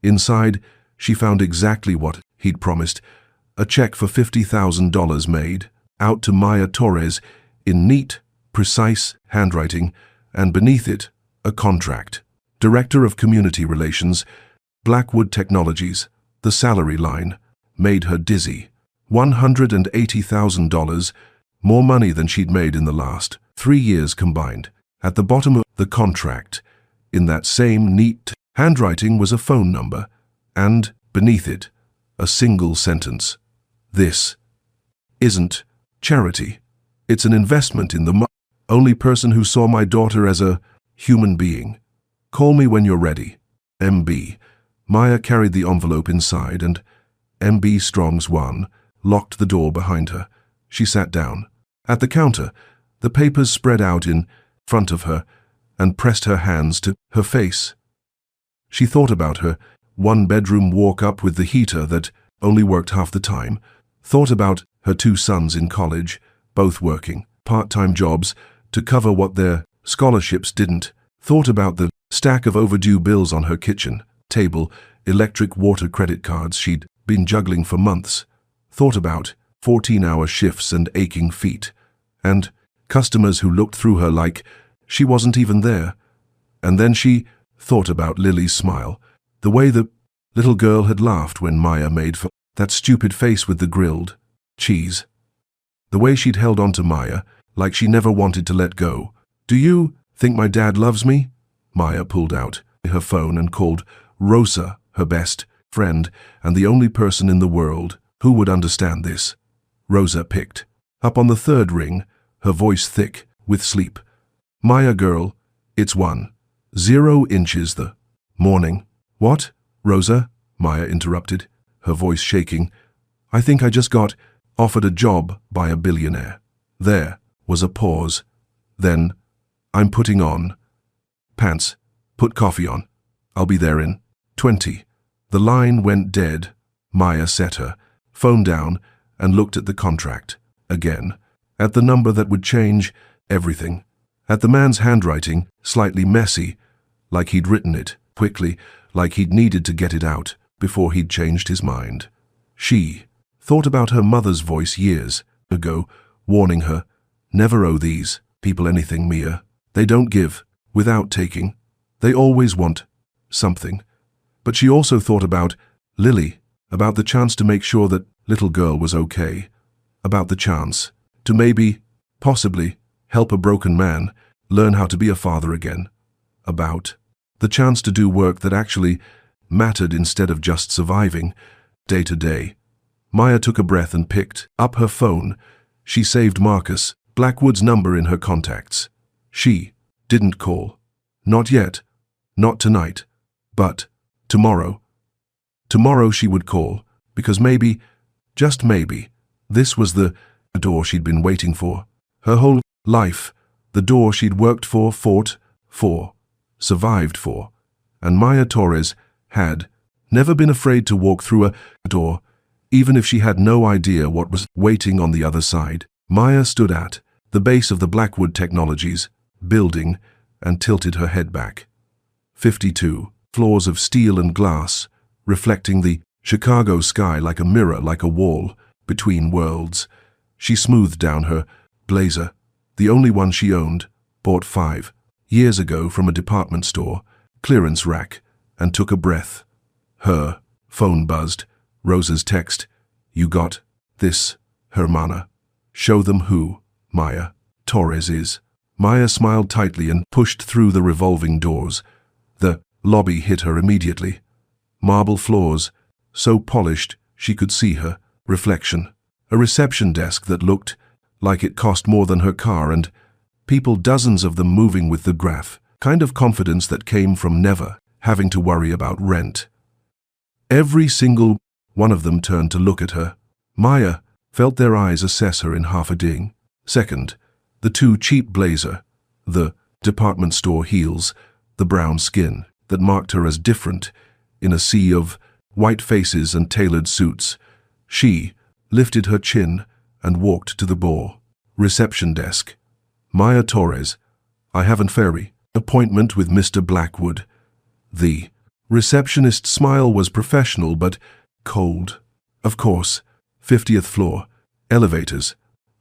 Inside, she found exactly what he'd promised, a check for $50,000 made out to Maya Torres in neat, precise handwriting, and beneath it, a contract. Director of Community Relations, Blackwood Technologies. The salary line made her dizzy. $180,000, more money than she'd made in the last 3 years combined. At the bottom of the contract, in that same neat handwriting, was a phone number, and beneath it, a single sentence. This isn't charity. It's an investment in the only person who saw my daughter as a human being. Call me when you're ready. MB. Maya carried the envelope inside, and MB Strong's 1 locked the door behind her. She sat down. At the counter, the papers spread out in front of her and pressed her hands to her face. She thought about her one-bedroom walk-up with the heater that only worked half the time, thought about her 2 sons in college, both working part-time jobs to cover what their scholarships didn't, thought about the stack of overdue bills on her kitchen table, electric water credit cards she'd been juggling for months, thought about 14-hour shifts and aching feet, and customers who looked through her like she wasn't even there. And then she thought about Lily's smile, the way the little girl had laughed when Maya made for that stupid face with the grilled cheese, the way she'd held on to Maya like she never wanted to let go. Do you think my dad loves me? Maya pulled out her phone and called Rosa, her best friend and the only person in the world who would understand this. Rosa picked up on the 3rd ring, her voice thick with sleep. Maya girl, it's 10 inches the morning. What? Rosa? Maya interrupted, her voice shaking. I think I just got offered a job by a billionaire. There was a pause. Then, I'm putting on pants. Put coffee on. I'll be there in 20. The line went dead. Maya set her phone down and looked at the contract again, at the number that would change everything, at the man's handwriting, slightly messy, like he'd written it quickly, like he'd needed to get it out before he'd changed his mind. She thought about her mother's voice years ago, warning her, never owe these people anything, Mia. They don't give without taking. They always want something. But she also thought about Lily, about the chance to make sure that little girl was okay, about the chance to maybe, possibly, help a broken man learn how to be a father again, about the chance to do work that actually mattered instead of just surviving day to day. Maya took a breath and picked up her phone. She saved Marcus Blackwood's number in her contacts. She didn't call. Not yet. Not tonight. But tomorrow. Tomorrow she would call, because maybe, just maybe, this was the door she'd been waiting for. Her whole life, the door she'd worked for, fought for, survived for. And Maya Torres had never been afraid to walk through a door, even if she had no idea what was waiting on the other side. Maya stood at the base of the Blackwood Technologies building and tilted her head back. 52 floors of steel and glass, reflecting the Chicago sky like a mirror, like a wall between worlds. She smoothed down her blazer, the only one she owned, bought 5 years ago from a department store, clearance rack, and took a breath. Her phone buzzed. Rosa's text, "You got this, Hermana. Show them who Maya Torres is." Maya smiled tightly and pushed through the revolving doors. The lobby hit her immediately. Marble floors, so polished she could see her reflection. A reception desk that looked like it cost more than her car, and people, dozens of them, moving with the graph kind of confidence that came from never having to worry about rent. Every single one of them turned to look at her. Maya felt their eyes assess her in half a ding. Second, the too cheap blazer, the department store heels, the brown skin that marked her as different in a sea of white faces and tailored suits. She lifted her chin and walked to the door. Reception desk. Maya Torres, I have an ferry appointment with Mr. Blackwood. The receptionist's smile was professional but cold. Of course, 50th floor. Elevators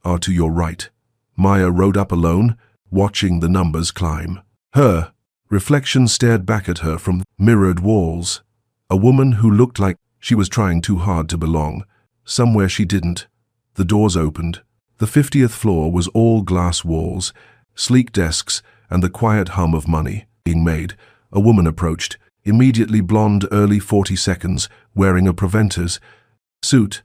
are to your right. Maya rode up alone, watching the numbers climb. Her reflection stared back at her from mirrored walls. A woman who looked like she was trying too hard to belong, somewhere she didn't. The doors opened. The 50th floor was all glass walls, sleek desks, and the quiet hum of money being made. A woman approached, immediately blonde, early 40s, wearing a Proventer's suit.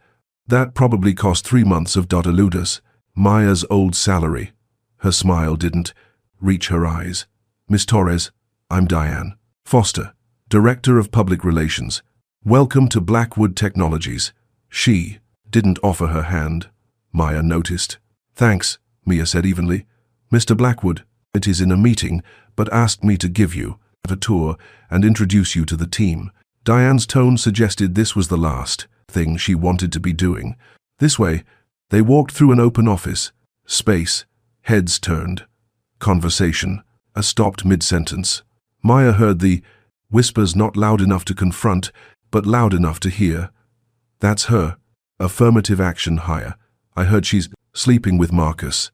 That probably cost 3 months of Dodaludas, Maya's old salary. Her smile didn't reach her eyes. Miss Torres, I'm Diane Foster, Director of Public Relations. Welcome to Blackwood Technologies. She didn't offer her hand. Maya noticed. Thanks, Mia said evenly. Mr. Blackwood, it is in a meeting, but asked me to give you a tour and introduce you to the team. Diane's tone suggested this was the last thing she wanted to be doing. This way, they walked through an open office. Space, heads turned. Conversation, a stopped mid-sentence. Maya heard the whispers not loud enough to confront, but loud enough to hear. That's her. Affirmative action higher. I heard she's sleeping with Marcus.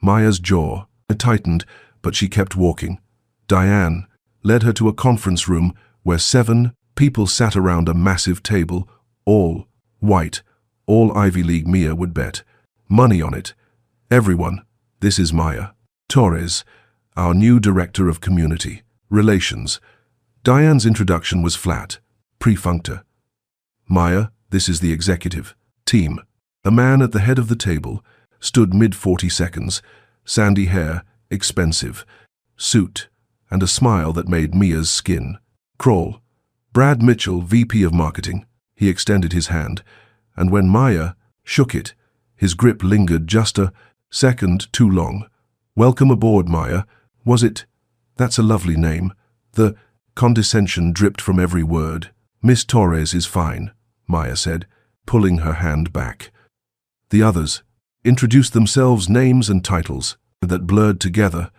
Maya's jaw tightened, but she kept walking. Diane led her to a conference room where 7 people sat around a massive table, all white, all Ivy League. Mia would bet money on it. Everyone, this is Maya Torres, our new Director of Community Relations. Diane's introduction was flat, perfunctor. Maya, this is the executive team. A man at the head of the table stood mid-40s, sandy hair, expensive suit, and a smile that made Mia's skin crawl. Brad Mitchell, VP of Marketing. He extended his hand, and when Maya shook it, his grip lingered just a second too long. Welcome aboard, Maya. Was it? That's a lovely name. The condescension dripped from every word. Miss Torres is fine, Maya said, pulling her hand back. The others introduced themselves, names and titles that blurred together.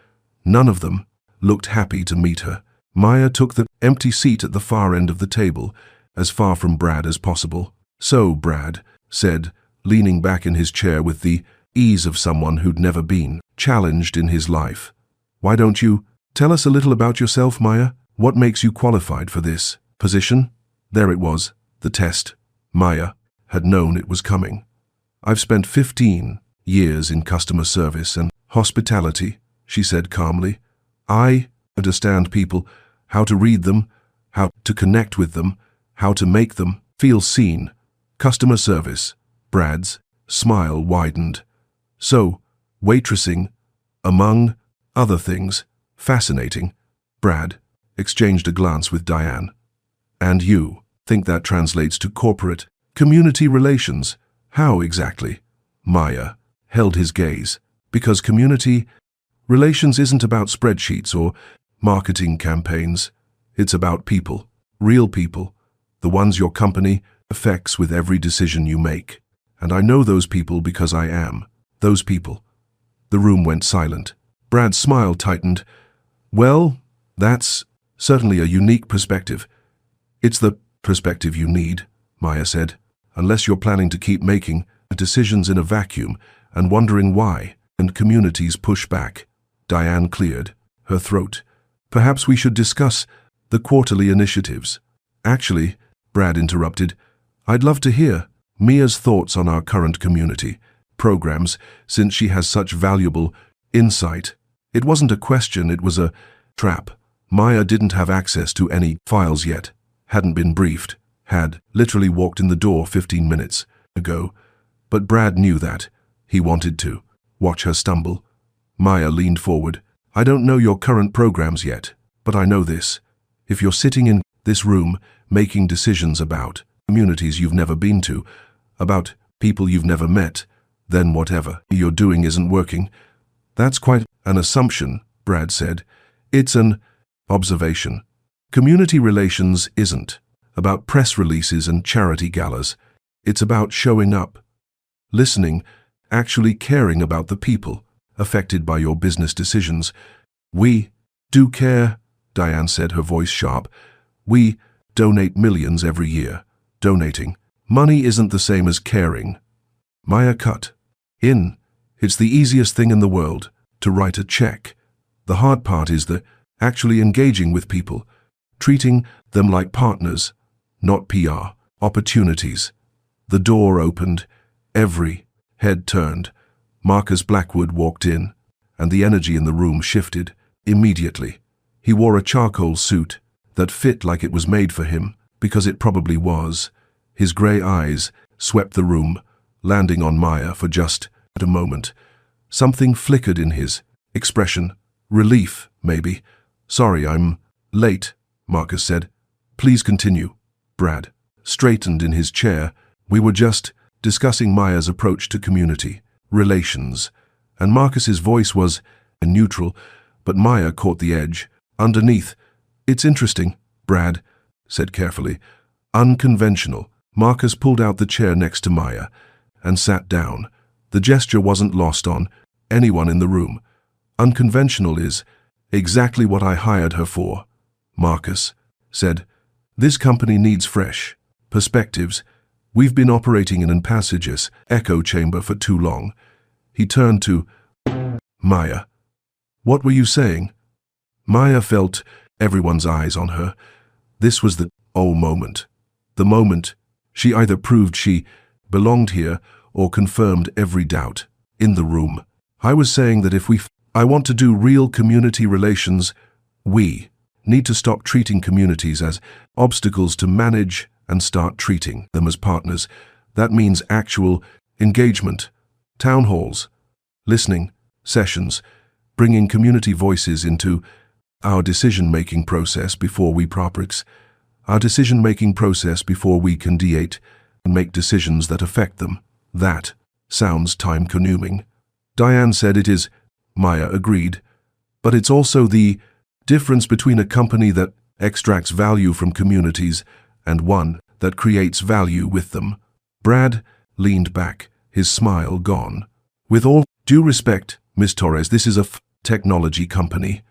None of them looked happy to meet her. Maya took the empty seat at the far end of the table, as far from Brad as possible. So, Brad said, leaning back in his chair with the ease of someone who'd never been challenged in his life. Why don't you tell us a little about yourself, Maya? What makes you qualified for this position? There it was, the test. Maya had known it was coming. I've spent 15 years in customer service and hospitality, she said calmly. I understand people, how to read them, how to connect with them, how to make them feel seen. Customer service. Brad's smile widened. So, waitressing, among other things. Fascinating. Brad exchanged a glance with Diane. And you think that translates to corporate community relations? How exactly? Maya held his gaze. Because community relations isn't about spreadsheets or marketing campaigns. It's about people, real people, the ones your company affects with every decision you make. And I know those people because I am those people. The room went silent. Brad's smile tightened. Well, that's certainly a unique perspective. It's the perspective you need, Maya said, unless you're planning to keep making decisions in a vacuum and wondering why, and communities push back. Diane cleared her throat. Perhaps we should discuss the quarterly initiatives. Actually, Brad interrupted, I'd love to hear Mia's thoughts on our current community programs, since she has such valuable insight. It wasn't a question, it was a trap. Maya didn't have access to any files yet, hadn't been briefed, had literally walked in the door 15 minutes ago. But Brad knew that. He wanted to watch her stumble. Maya leaned forward. I don't know your current programs yet, but I know this. If you're sitting in this room making decisions about communities you've never been to, about people you've never met, then whatever you're doing isn't working. That's quite an assumption, Brad said. It's an observation. Community relations isn't about press releases and charity galas. It's about showing up, listening, actually caring about the people affected by your business decisions. We do care, Diane said, her voice sharp. We donate millions every year. Donating money isn't the same as caring. Maya cut in. It's the easiest thing in the world to write a check. The hard part is the actually engaging with people, treating them like partners, not PR opportunities. The door opened. Every head turned. Marcus Blackwood walked in, and the energy in the room shifted immediately. He wore a charcoal suit that fit like it was made for him, because it probably was. His grey eyes swept the room, landing on Maya for just a moment. Something flickered in his expression. Relief, maybe. Sorry, I'm late, Marcus said. Please continue. Brad straightened in his chair. We were just discussing Maya's approach to community relations, and Marcus's voice was neutral, but Maya caught the edge. Underneath, it's interesting, Brad said carefully. Unconventional. Marcus pulled out the chair next to Maya and sat down. The gesture wasn't lost on anyone in the room. Unconventional is exactly what I hired her for, Marcus said. This company needs fresh perspectives. We've been operating in an passage's echo chamber for too long. He turned to Maya. What were you saying? Maya felt everyone's eyes on her. This was the moment. The moment she either proved she belonged here or confirmed every doubt in the room. I was saying that if I want to do real community relations, we need to stop treating communities as obstacles to manage and start treating them as partners. That means actual engagement, town halls, listening, sessions, bringing community voices into our decision-making process before we our decision-making process before we can deate and make decisions that affect them. That sounds time-consuming. Diane said it is. Maya agreed. But it's also the difference between a company that extracts value from communities and one that creates value with them. Brad leaned back, his smile gone. With all due respect, Miss Torres, this is a technology company.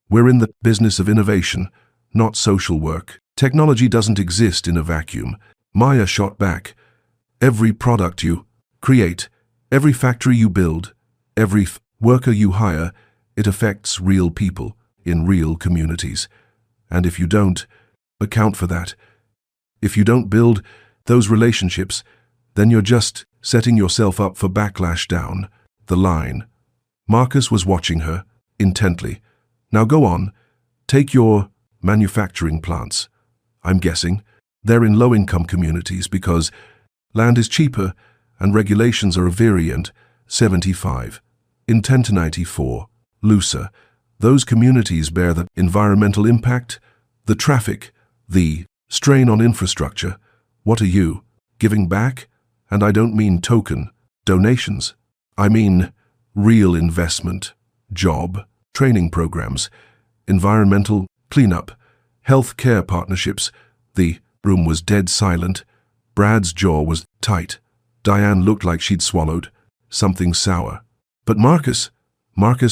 We're in the business of innovation, not social work. Technology doesn't exist in a vacuum. Maya shot back. Every product you create, every factory you build, every worker you hire, it affects real people in real communities. And if you don't account for that, if you don't build those relationships, then you're just setting yourself up for backlash down the line. Marcus was watching her intently. Now go on, take your manufacturing plants. I'm guessing they're in low-income communities because land is cheaper and regulations are a variant 75. In 1094, looser. Those communities bear the environmental impact, the traffic, the strain on infrastructure. What are you giving back? And I don't mean token donations. I mean real investment, job, training programs, environmental cleanup, health care partnerships. The room was dead silent. Brad's jaw was tight. Diane looked like she'd swallowed something sour. But Marcus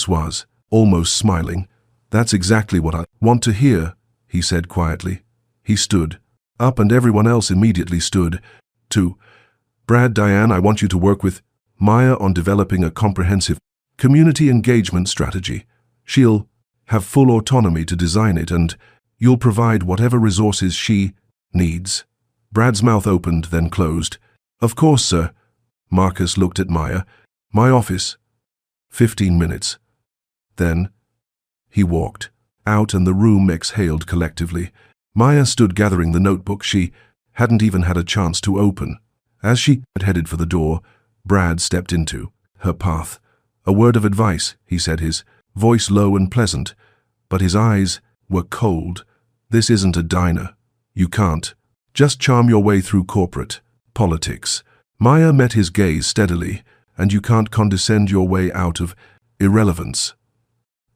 was almost smiling. That's exactly what I want to hear, he said quietly. He stood up and everyone else immediately stood too. Brad, Diane, I want you to work with Maya on developing a comprehensive community engagement strategy. She'll have full autonomy to design it and you'll provide whatever resources she needs. Brad's mouth opened, then closed. Of course, sir. Marcus looked at Maya. My office. 15 minutes. Then he walked out and the room exhaled collectively. Maya stood gathering the notebook she hadn't even had a chance to open. As she had headed for the door, Brad stepped into her path. A word of advice, he said, his voice low and pleasant, but his eyes were cold. This isn't a diner. You can't just charm your way through corporate politics. Maya met his gaze steadily, and you can't condescend your way out of irrelevance.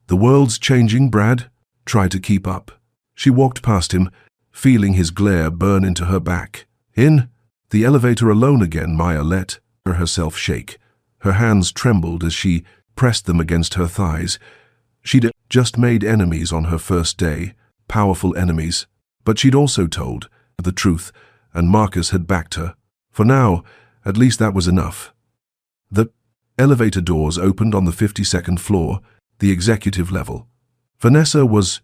The world's changing, Brad. Try to keep up. She walked past him, feeling his glare burn into her back. In the elevator alone again, Maya let herself shake. Her hands trembled as she pressed them against her thighs. She'd just made enemies on her first day, powerful enemies, but she'd also told the truth, and Marcus had backed her. For now, at least that was enough. The elevator doors opened on the 52nd floor, the executive level. Vanessa was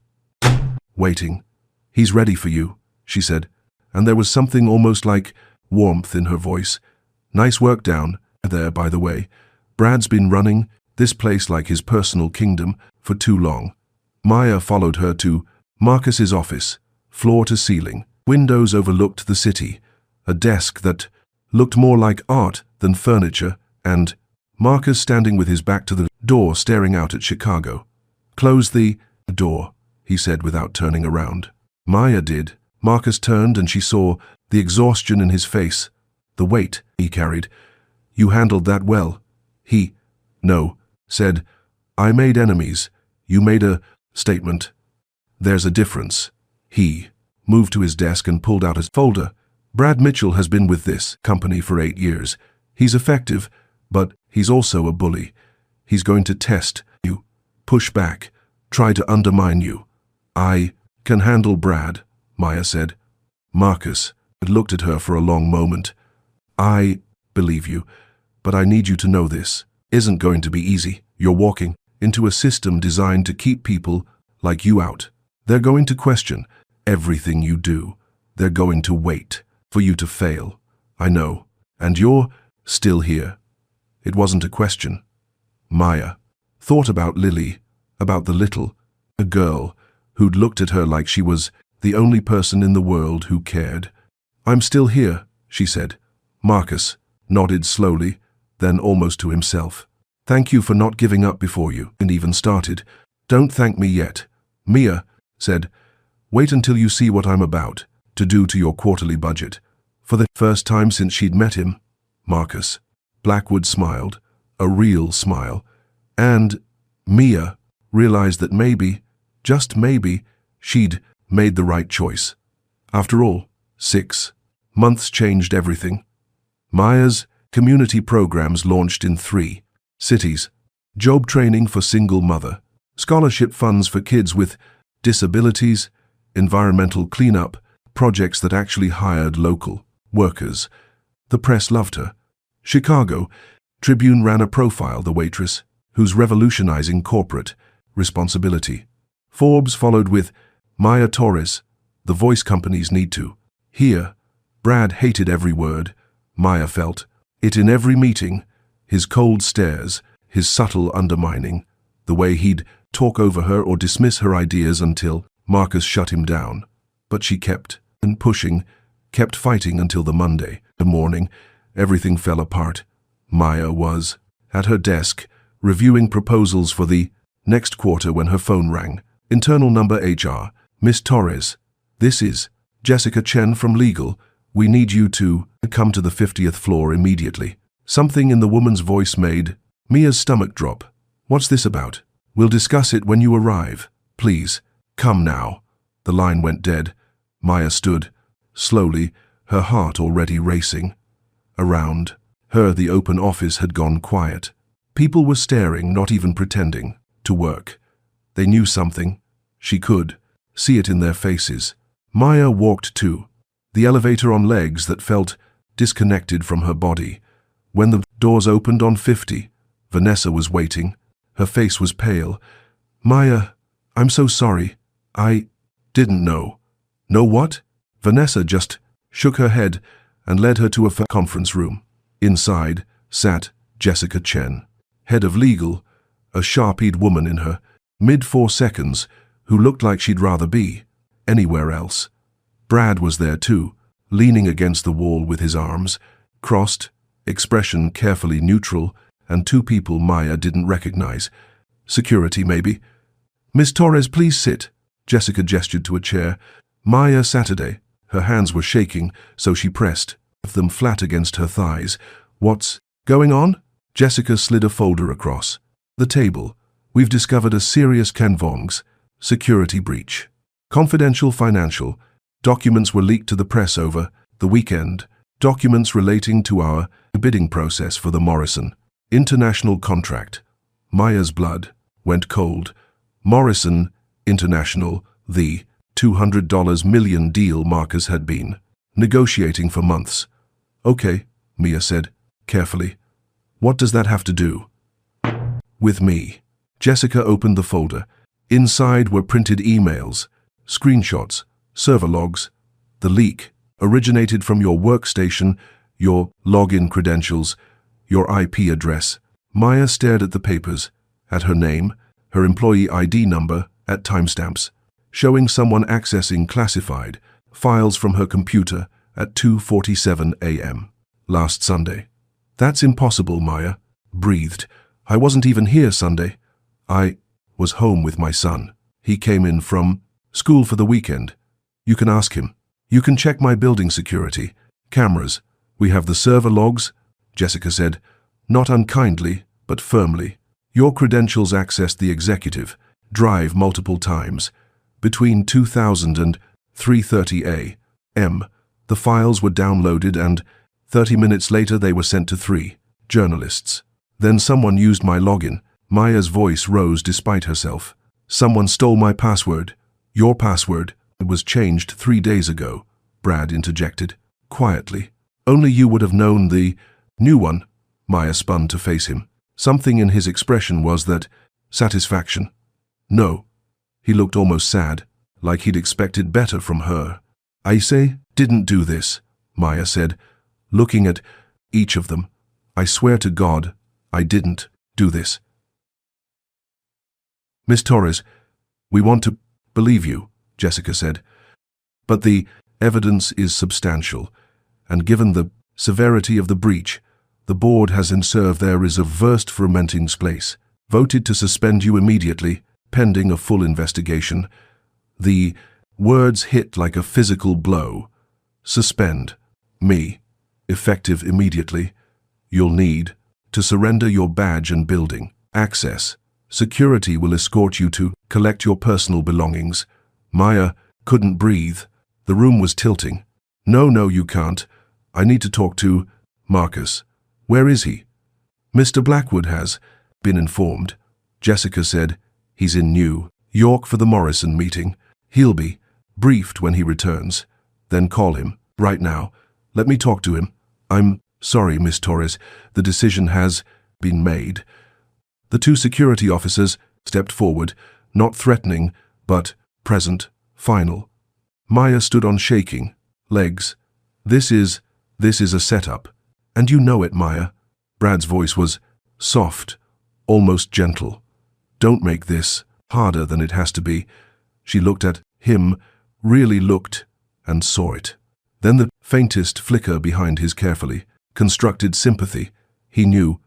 waiting. "He's ready for you," she said, and there was something almost like warmth in her voice. "Nice work down there, by the way. Brad's been running this place like his personal kingdom for too long." Maya followed her to Marcus's office, floor to ceiling. Windows overlooked the city, a desk that looked more like art than furniture, and Marcus standing with his back to the door staring out at Chicago. "Close the door," he said without turning around. Maya did. Marcus turned and she saw the exhaustion in his face, the weight he carried. "You handled that well." He, no, said, "I made enemies. You made a statement. There's a difference." He moved to his desk and pulled out his folder. "Brad Mitchell has been with this company for 8 years. He's effective, but he's also a bully. He's going to test you, push back, try to undermine you." "I can handle Brad," Maya said. Marcus had looked at her for a long moment. "I believe you, but I need you to know this isn't going to be easy. You're walking into a system designed to keep people like you out. They're going to question everything you do. They're going to wait for you to fail. I know, and you're still here." It wasn't a question. Maya thought about Lily, about the little girl who'd looked at her like she was the only person in the world who cared. "I'm still here," she said. Marcus nodded slowly, then almost to himself. "Thank you for not giving up before you and even started. Don't thank me yet." Mia said, "Wait until you see what I'm about to do to your quarterly budget." For the first time since she'd met him, Marcus Blackwood smiled, a real smile, and Mia realized that maybe, just maybe, she'd made the right choice. After all, 6 months changed everything. Maya's community programs launched in 3 cities: job training for single mother, scholarship funds for kids with disabilities, environmental cleanup, projects that actually hired local workers. The press loved her. Chicago Tribune ran a profile, The Waitress, who's revolutionizing corporate responsibility. Forbes followed with Maya Torres, the voice companies need to hear. Brad hated every word. Maya felt it in every meeting, his cold stares, his subtle undermining, the way he'd talk over her or dismiss her ideas until Marcus shut him down. But she kept pushing, kept fighting until the Monday morning. Everything fell apart. Maya was at her desk, reviewing proposals for the next quarter when her phone rang. "Internal number HR, Miss Torres. This is Jessica Chen from Legal. We need you to come to the 50th floor immediately." Something in the woman's voice made Mia's stomach drop. "What's this about?" "We'll discuss it when you arrive. Please, come now." The line went dead. Maya stood, slowly, her heart already racing. Around her, the open office had gone quiet. People were staring, not even pretending to work. They knew something. She could see it in their faces. Maya walked to the elevator on legs that felt disconnected from her body. When the doors opened on 50, Vanessa was waiting. Her face was pale. "Maya, I'm so sorry. I didn't know." "Know what?" Vanessa just shook her head and led her to a conference room. Inside sat Jessica Chen, head of legal, a sharp-eyed woman in her mid-40s who looked like she'd rather be anywhere else. Brad was there too, leaning against the wall with his arms crossed, expression carefully neutral, and 2 people Maya didn't recognize, Security, maybe. Miss Torres, please sit. Jessica gestured to a chair. Maya Saturday. Her hands were shaking, so she pressed them flat against her thighs. What's going on? Jessica slid a folder across the table. We've discovered a serious Kenvongs security breach. Confidential financial documents were leaked to the press over the weekend. Documents relating to our bidding process for the Morrison International contract. Maya's blood went cold. Morrison International, the $200 million deal Marcus had been negotiating for months. Okay, Mia said, carefully. What does that have to do with me? Jessica opened the folder. Inside were printed emails, screenshots, server logs. The leak originated from your workstation, your login credentials, your IP address. Maya stared at the papers, at her name, her employee ID number, at timestamps, showing someone accessing classified files from her computer at 2:47 a.m. last Sunday. That's impossible, Maya breathed. I wasn't even here Sunday. I was home with my son. He came in from school for the weekend. You can ask him. You can check my building security. Cameras. We have the server logs, Jessica said, not unkindly, but firmly. Your credentials accessed the executive drive multiple times. Between 2000 and 3:30 a.m., the files were downloaded and 30 minutes later they were sent to 3 journalists. Then someone used my login. Maya's voice rose despite herself. Someone stole my password. Your password. It was changed 3 days ago, Brad interjected, quietly. Only you would have known the new one. Maya spun to face him. Something in his expression was that satisfaction. No. He looked almost sad, like he'd expected better from her. Aise didn't do this, Maya said, looking at each of them. I swear to God, I didn't do this. Miss Torres, we want to believe you, Jessica said. But the evidence is substantial, and given the severity of the breach, the board has observed there is a worst fermenting place, voted to suspend you immediately, pending a full investigation. The words hit like a physical blow. Suspend me, effective immediately. You'll need to surrender your badge and building access. Security will escort you to collect your personal belongings. Maya couldn't breathe. The room was tilting. No, you can't. I need to talk to Marcus. Where is he? Mr. Blackwood has been informed. Jessica said, he's in New York for the Morrison meeting. He'll be briefed when he returns. Then call him, right now. Let me talk to him. I'm sorry, Miss Torres. The decision has been made. The 2 security officers stepped forward, not threatening, but present, final. Maya stood on shaking legs. This is a setup. And you know it, Maya. Brad's voice was soft, almost gentle. Don't make this harder than it has to be. She looked at him, really looked, and saw it. Then the faintest flicker behind his carefully constructed sympathy. He knew,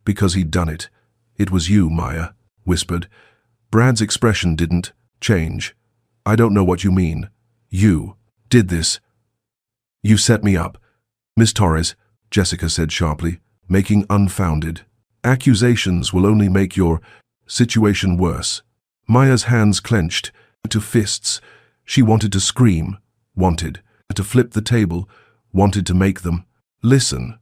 because he'd done it. It was you, Maya whispered. Brad's expression didn't change. I don't know what you mean. You did this. You set me up. Miss Torres, Jessica said sharply, making unfounded accusations will only make your situation worse. Maya's hands clenched to fists. She wanted to scream, wanted to flip the table, wanted to make them listen.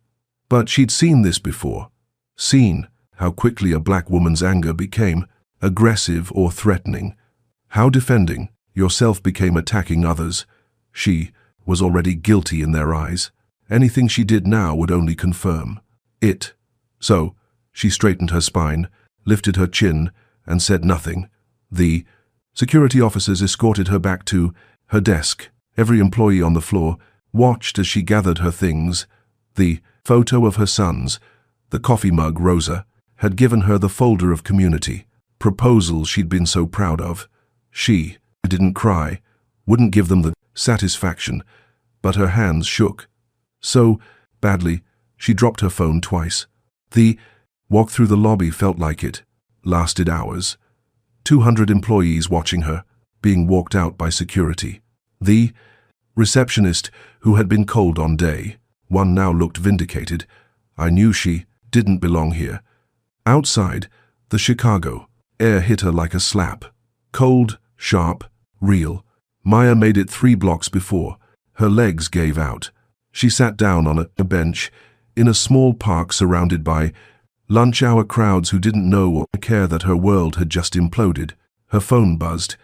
But she'd seen this before. Seen how quickly a black woman's anger became aggressive or threatening. How defending yourself became attacking others. She was already guilty in their eyes. Anything she did now would only confirm it. So, she straightened her spine, lifted her chin, and said nothing. The security officers escorted her back to her desk. Every employee on the floor watched as she gathered her things. The photo of her sons, the coffee mug Rosa, had given her the folder of community proposals she'd been so proud of. She didn't cry, wouldn't give them the satisfaction, but her hands shook. So badly, she dropped her phone twice. The walk through the lobby felt like it. lasted hours. 200 employees watching her, being walked out by security. The receptionist, who had been cold on day one, now looked vindicated. I knew she didn't belong here. Outside, the Chicago air hit her like a slap. Cold, sharp, real. Maya made it 3 blocks before. Her legs gave out. She sat down on a bench in a small park surrounded by lunch-hour crowds who didn't know or care that her world had just imploded. Her phone buzzed.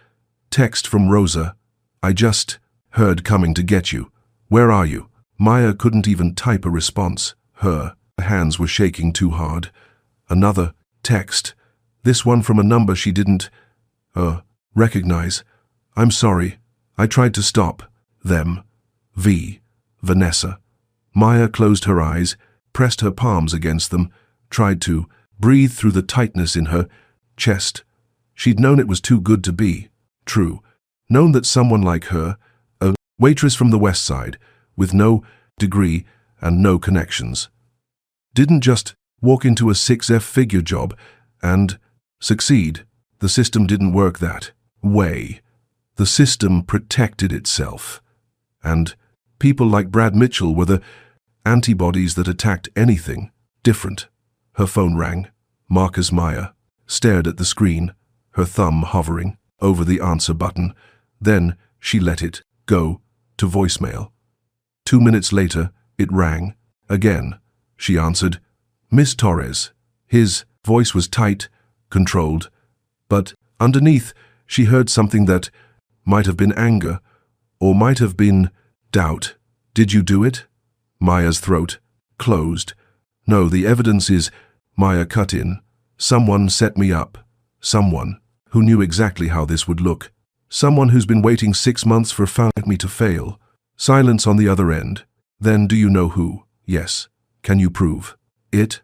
Text from Rosa. I just heard coming to get you. Where are you? Maya couldn't even type a response. Her hands were shaking too hard. Another text. This one from a number she didn't recognize. I'm sorry. I tried to stop them. Vanessa. Maya closed her eyes, pressed her palms against them, tried to breathe through the tightness in her chest. She'd known it was too good to be true. Known that someone like her, a waitress from the West Side, with no degree and no connections, didn't just walk into a 6-figure job and succeed. The system didn't work that way. The system protected itself. And people like Brad Mitchell were the antibodies that attacked anything different. Her phone rang. Marcus. Maya stared at the screen, her thumb hovering over the answer button. Then she let it go to voicemail. 2 minutes later, it rang again. She answered. Miss Torres. His voice was tight, controlled, but underneath she heard something that might have been anger, or might have been doubt. Did you do it? Maya's throat closed. No, the evidence is, Maya cut in. Someone set me up. Someone who knew exactly how this would look. Someone who's been waiting 6 months for me to fail. Silence on the other end. Then do you know who? Yes. Can you prove it?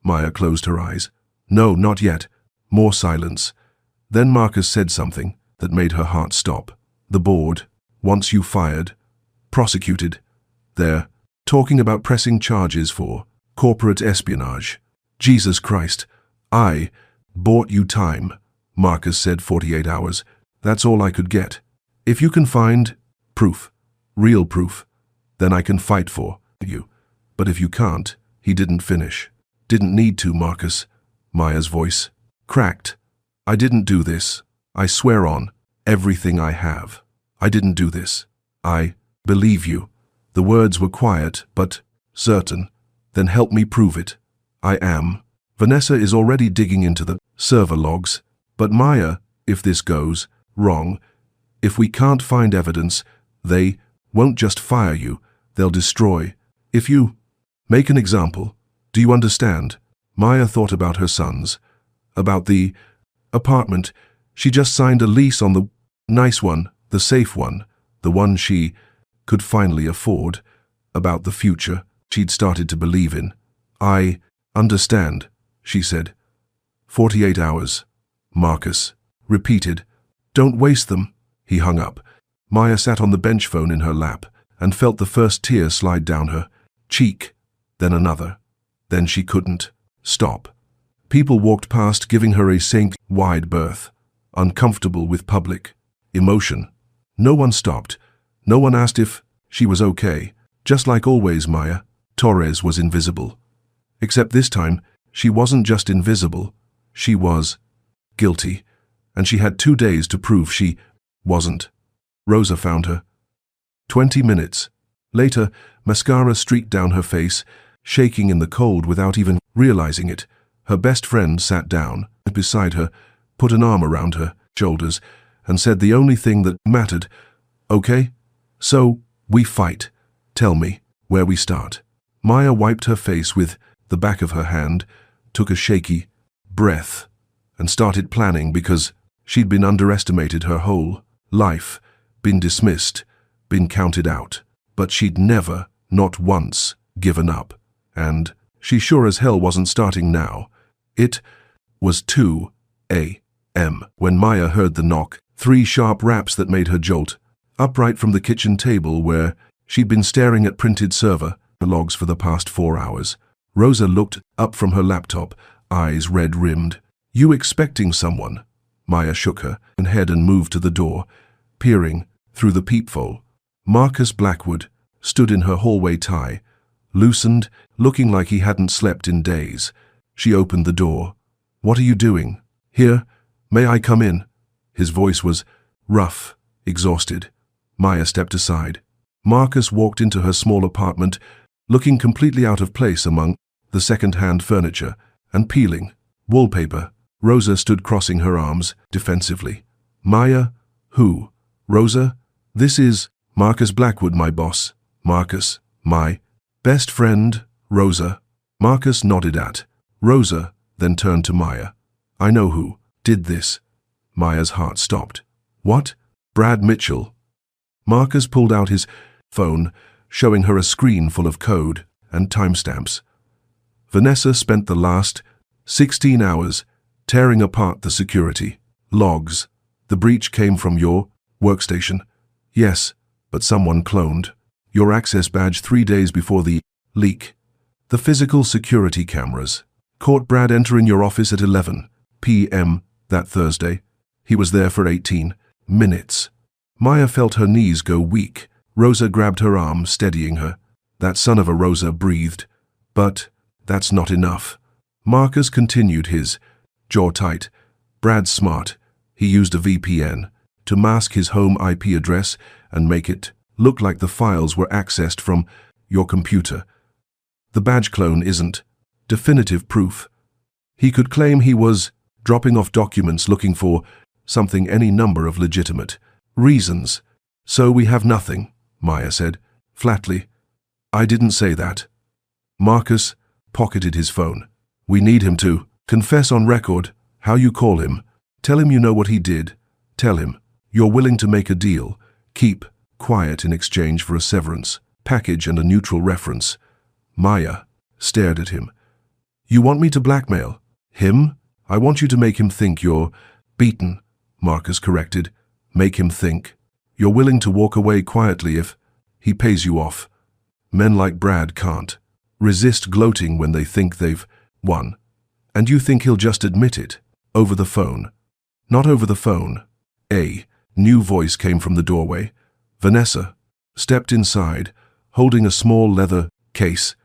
Maya closed her eyes. No, not yet. More silence. Then Marcus said something that made her heart stop. The board wants you fired, prosecuted. They're talking about pressing charges for corporate espionage. Jesus Christ. I bought you time. Marcus said 48 hours. That's all I could get. If you can find proof, real proof, then I can fight for you. But if you can't, he didn't finish. Didn't need to, Marcus. Maya's voice cracked. I didn't do this. I swear on everything I have. I didn't do this. I believe you. The words were quiet, but certain. Then help me prove it. I am. Vanessa is already digging into the server logs. But Maya, if this goes wrong, if we can't find evidence, they won't just fire you, they'll destroy. If you make an example, do you understand? Maya thought about her sons, about the apartment. She just signed a lease on the nice one, the safe one, the one she could finally afford, about the future she'd started to believe in. I understand, she said. 48 hours. Marcus repeated. Don't waste them. He hung up. Maya sat on the bench phone in her lap and felt the first tear slide down her cheek, then another. Then she couldn't stop. People walked past, giving her a wide berth, uncomfortable with public emotion. No one stopped. No one asked if she was okay. Just like always, Maya Torres was invisible. Except this time, she wasn't just invisible. She was guilty, and she had 2 days to prove she wasn't. Rosa found her. 20 minutes later, mascara streaked down her face, shaking in the cold without even realizing it. Her best friend sat down beside her, put an arm around her shoulders, and said the only thing that mattered. Okay? So, we fight. Tell me where we start. Maya wiped her face with the back of her hand, took a shaky breath, and started planning because she'd been underestimated her whole life, been dismissed, been counted out. But she'd never, not once, given up. And she sure as hell wasn't starting now. It was 2 a.m. when Maya heard the knock, 3 sharp raps that made her jolt upright from the kitchen table where she'd been staring at printed server logs for the past 4 hours. Rosa looked up from her laptop, eyes red-rimmed. You expecting someone? Maya shook her head and moved to the door, peering through the peephole. Marcus Blackwood stood in her hallway tie, loosened, looking like he hadn't slept in days. She opened the door. What are you doing? Here? May I come in? His voice was rough, exhausted. Maya stepped aside. Marcus walked into her small apartment, looking completely out of place among the second-hand furniture and peeling wallpaper. Rosa stood crossing her arms defensively. Maya? Who? Rosa? This is Marcus Blackwood, my boss. Marcus, my best friend, Rosa. Marcus nodded at Rosa, then turned to Maya. I know who did this. Maya's heart stopped. What? Brad Mitchell. Marcus pulled out his phone, showing her a screen full of code and timestamps. Vanessa spent the last 16 hours tearing apart the security logs. The breach came from your workstation. Yes, but someone cloned your access badge 3 days before the leak. The physical security cameras caught Brad entering your office at 11 p.m. that Thursday. He was there for 18 minutes. Maya felt her knees go weak. Rosa grabbed her arm, steadying her. That son of a Rosa breathed. But that's not enough. Marcus continued, his jaw tight. Brad's smart. He used a VPN to mask his home IP address and make it look like the files were accessed from your computer. The badge clone isn't definitive proof. He could claim he was dropping off documents looking for something, any number of legitimate reasons. So we have nothing, Maya said, flatly. I didn't say that. Marcus pocketed his phone. We need him to confess on record how you call him. Tell him you know what he did. Tell him you're willing to make a deal. Keep quiet in exchange for a severance package and a neutral reference. Maya stared at him. You want me to blackmail him? I want you to make him think you're beaten, Marcus corrected. Make him think you're willing to walk away quietly if he pays you off. Men like Brad can't resist gloating when they think they've won. And you think he'll just admit it over the phone? Not over the phone. A new voice came from the doorway. Vanessa stepped inside, holding a small leather case.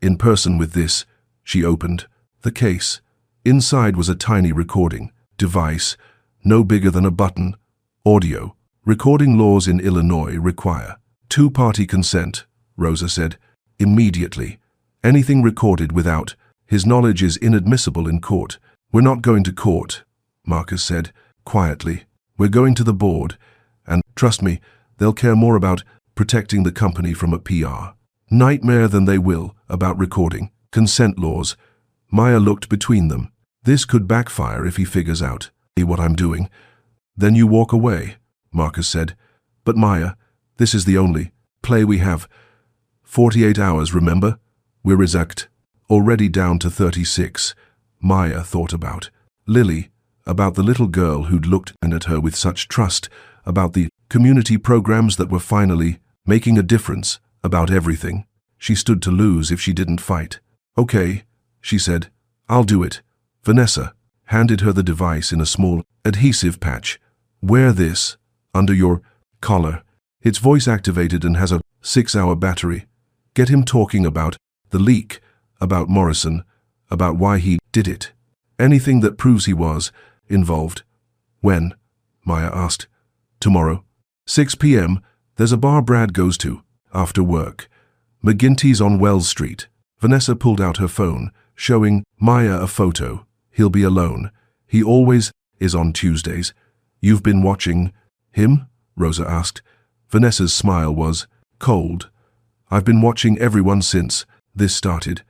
In person with this, she opened the case. Inside was a tiny recording device, no bigger than a button. Audio. Recording laws in Illinois require two-party consent, Rosa said. Immediately. Anything recorded without his knowledge is inadmissible in court. We're not going to court, Marcus said, quietly. We're going to the board, and trust me, they'll care more about protecting the company from a PR nightmare than they will about recording consent laws. Maya looked between them. This could backfire if he figures out what I'm doing. Then you walk away, Marcus said. But Maya, this is the only play we have. 48 hours, remember? We're already down to 36. Maya thought about Lily, about the little girl who'd looked at her with such trust, about the community programs that were finally making a difference, about everything she stood to lose if she didn't fight. Okay, she said. I'll do it. Vanessa handed her the device in a small adhesive patch. Wear this under your collar. It's voice-activated and has a 6-hour battery. Get him talking about the leak, about Morrison, about why he did it. Anything that proves he was involved. When? Maya asked. Tomorrow. 6 p.m. There's a bar Brad goes to after work. McGinty's on Wells Street. Vanessa pulled out her phone, showing Maya a photo. He'll be alone. He always is on Tuesdays. You've been watching him? Rosa asked. Vanessa's smile was cold. I've been watching everyone since this started.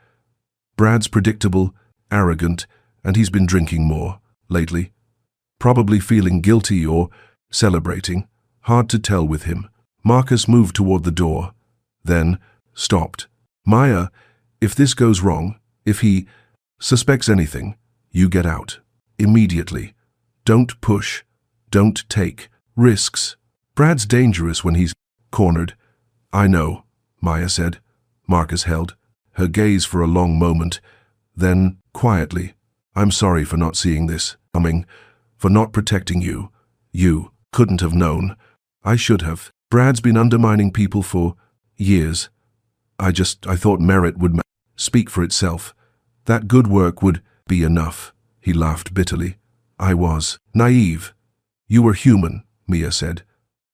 Brad's predictable, arrogant, and he's been drinking more lately. Probably feeling guilty or celebrating. Hard to tell with him. Marcus moved toward the door, then stopped. Maya, if this goes wrong, if he suspects anything, you get out. Immediately. Don't push. Don't take risks. Brad's dangerous when he's cornered. I know, Maya said. Marcus held her gaze for a long moment, then, quietly, I'm sorry for not seeing this coming, for not protecting you. You couldn't have known. I should have. Brad's been undermining people for years. I thought merit would speak for itself. That good work would be enough. He laughed bitterly. I was naive. You were human, Mia said.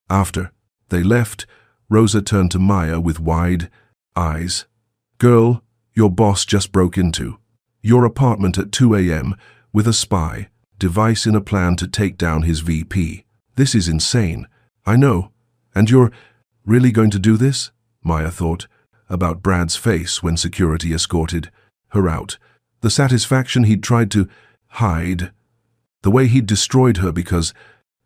After they left, Rosa turned to Maya with wide eyes. Girl, your boss just broke into your apartment at 2 a.m. with a spy device in a plan to take down his VP. This is insane. I know. And you're really going to do this? Maya thought about Brad's face when security escorted her out. The satisfaction he'd tried to hide. The way he'd destroyed her because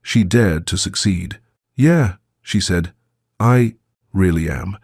she dared to succeed. Yeah, she said. I really am.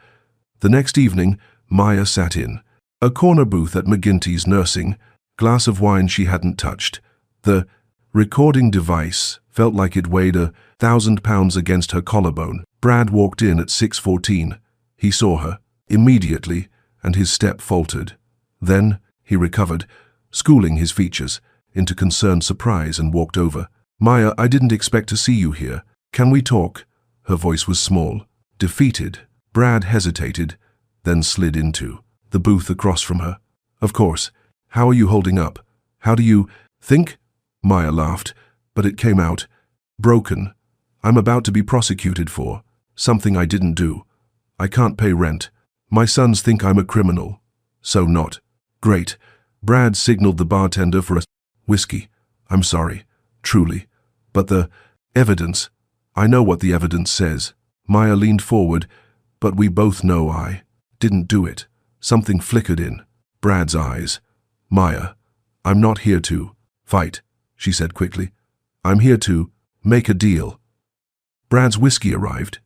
The next evening, Maya sat in a corner booth at McGinty's nursing, glass of wine she hadn't touched. The recording device felt like it weighed 1,000 pounds against her collarbone. Brad walked in at 6:14. He saw her immediately, and his step faltered. Then he recovered, schooling his features into concerned surprise, and walked over. Maya, I didn't expect to see you here. Can we talk? Her voice was small, defeated. Brad hesitated, then slid into the booth across from her. Of course. How are you holding up? How do you think? Maya laughed, but it came out. Broken. I'm about to be prosecuted for something I didn't do. I can't pay rent. My sons think I'm a criminal. So not. Great. Brad signaled the bartender for a whiskey. I'm sorry. Truly. But the evidence. I know what the evidence says. Maya leaned forward, but we both know I didn't do it. Something flickered in Brad's eyes. Maya, I'm not here to fight, she said quickly. I'm here to make a deal. Brad's whiskey arrived.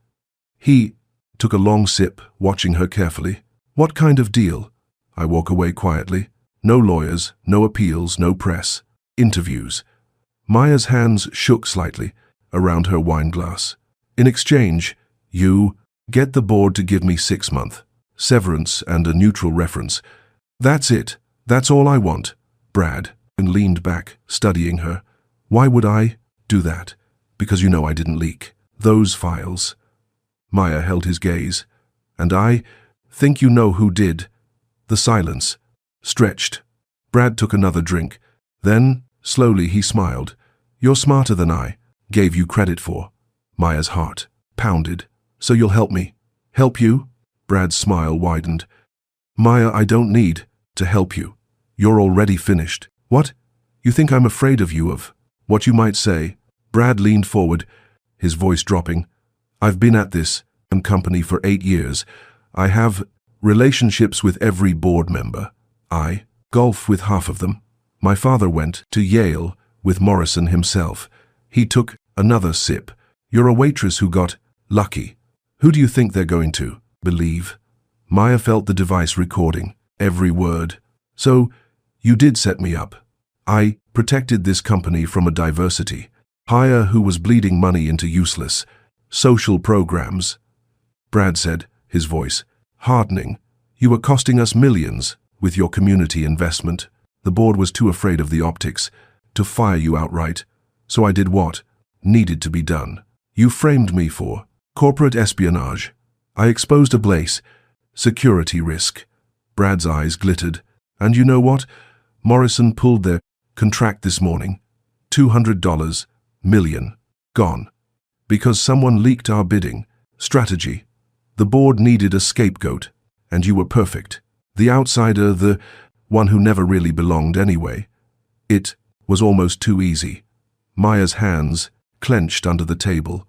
He took a long sip, watching her carefully. What kind of deal? I walk away quietly. No lawyers, no appeals, no press. Interviews. Maya's hands shook slightly around her wine glass. In exchange, you get the board to give me 6 months. Severance and a neutral reference. That's it. That's all I want. Brad leaned back, studying her. Why would I do that? Because you know I didn't leak those files. Maya held his gaze. And I think you know who did. The silence stretched. Brad took another drink. Then, slowly, he smiled. You're smarter than I gave you credit for. Maya's heart pounded. So you'll help me? Help you? Brad's smile widened. Maya, I don't need to help you. You're already finished. What? You think I'm afraid of you, of what you might say? Brad leaned forward, his voice dropping. I've been at this company for 8 years. I have relationships with every board member. I golf with half of them. My father went to Yale with Morrison himself. He took another sip. You're a waitress who got lucky. Who do you think they're going to believe? Maya felt the device recording every word. So, you did set me up. I protected this company from a diversity hire who was bleeding money into useless social programs. Brad said, his voice hardening. You were costing us millions with your community investment. The board was too afraid of the optics to fire you outright. So I did what needed to be done. You framed me for corporate espionage. I exposed a blaze security risk. Brad's eyes glittered. And you know what? Morrison pulled their contract this morning. $200 million. Gone. Because someone leaked our bidding strategy. The board needed a scapegoat, and you were perfect. The outsider, the one who never really belonged anyway. It was almost too easy. Maya's hands clenched under the table.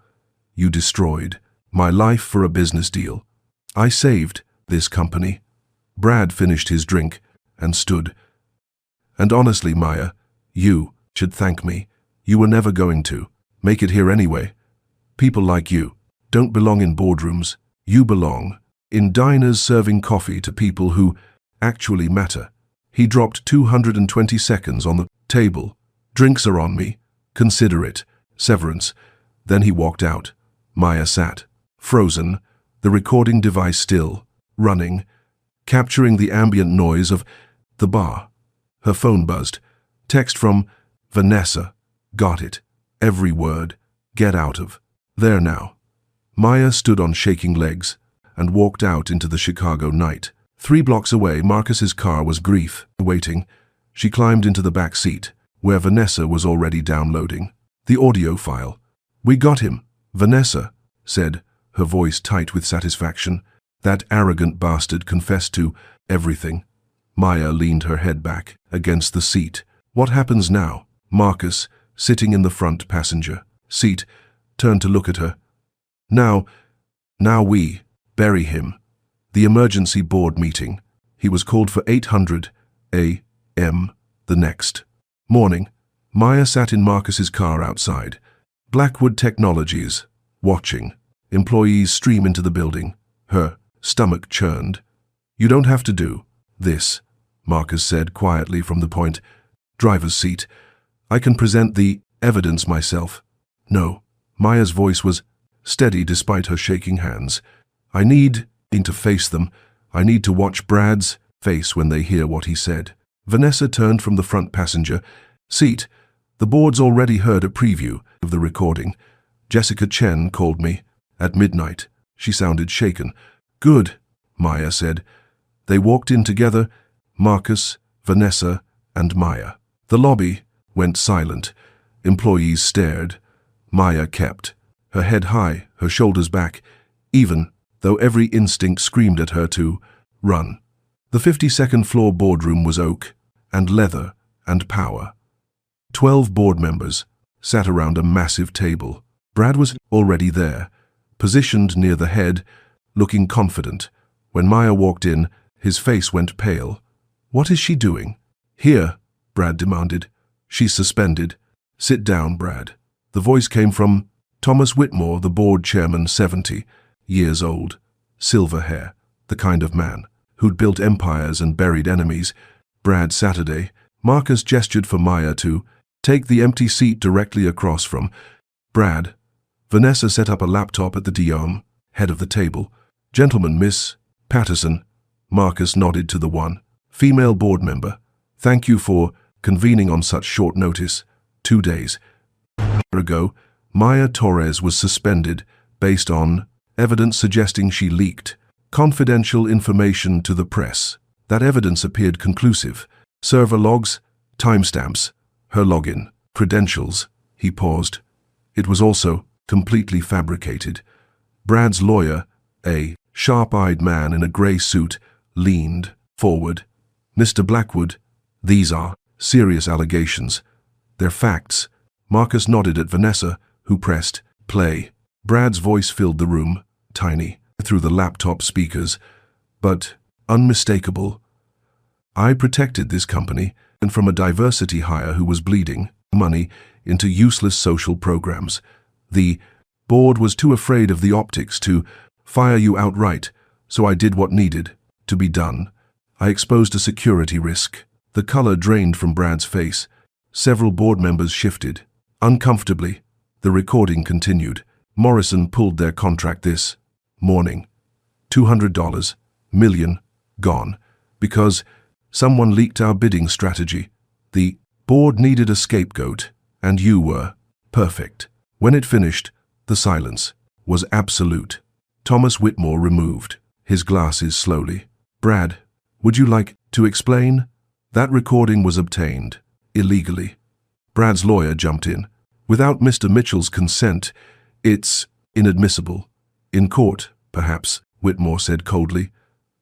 You destroyed my life for a business deal. I saved this company. Brad finished his drink and stood. And honestly, Maya, you should thank me. You were never going to make it here anyway. People like you don't belong in boardrooms. You belong in diners serving coffee to people who actually matter. He dropped 220 seconds on the table. Drinks are on me. Consider it. Severance. Then he walked out. Maya sat, frozen, the recording device still running, capturing the ambient noise of the bar. Her phone buzzed. Text from Vanessa. Got it. Every word. Get out of there now. Maya stood on shaking legs and walked out into the Chicago night. 3 blocks away, Marcus's car was grief waiting. She climbed into the back seat, where Vanessa was already downloading the audio file. We got him, Vanessa said, her voice tight with satisfaction. That arrogant bastard confessed to everything. Maya leaned her head back against the seat. What happens now? Marcus, sitting in the front passenger seat, turned to look at her. Now we bury him. The emergency board meeting. He was called for 800 a.m. the next morning. Maya sat in Marcus's car outside. Blackwood Technologies, watching. Employees stream into the building. Her stomach churned. You don't have to do this, Marcus said quietly from the driver's seat. I can present the evidence myself. No. Maya's voice was steady despite her shaking hands. I need to face them. I need to watch Brad's face when they hear what he said. Vanessa turned from the front passenger seat. The board's already heard a preview of the recording. Jessica Chen called me at midnight. She sounded shaken. Good, Maya said. They walked in together, Marcus, Vanessa, and Maya. The lobby went silent. Employees stared. Maya kept her head high, her shoulders back, even though every instinct screamed at her to run. The 52nd floor boardroom was oak and leather and power. 12 board members sat around a massive table. Brad was already there, positioned near the head, looking confident. When Maya walked in, his face went pale. What is she doing? Here, Brad demanded. She's suspended. Sit down, Brad. The voice came from Thomas Whitmore, the board chairman, 70 years old, silver hair, the kind of man who'd built empires and buried enemies. Brad Saturday. Marcus gestured for Maya to take the empty seat directly across from Brad. Vanessa set up a laptop at the head of the table. Gentlemen, Miss Patterson. Marcus nodded to the one female board member. Thank you for convening on such short notice. 2 days ago, Maya Torres was suspended based on evidence suggesting she leaked confidential information to the press. That evidence appeared conclusive. Server logs, timestamps, her login, credentials. He paused. It was also completely fabricated. Brad's lawyer, a sharp-eyed man in a grey suit, leaned forward. Mr. Blackwood, these are serious allegations. They're facts. Marcus nodded at Vanessa, who pressed play. Brad's voice filled the room, tiny, through the laptop speakers, but unmistakable. I protected this company and from a diversity hire who was bleeding money into useless social programs. The board was too afraid of the optics to fire you outright, so I did what needed to be done. I exposed a security risk. The color drained from Brad's face. Several board members shifted. Uncomfortably, the recording continued. Morrison pulled their contract this morning. $200 million gone because someone leaked our bidding strategy. The board needed a scapegoat, and you were perfect. When it finished, the silence was absolute. Thomas Whitmore removed his glasses slowly. Brad, would you like to explain? That recording was obtained illegally. Brad's lawyer jumped in. Without Mr. Mitchell's consent, it's inadmissible. In court, perhaps, Whitmore said coldly.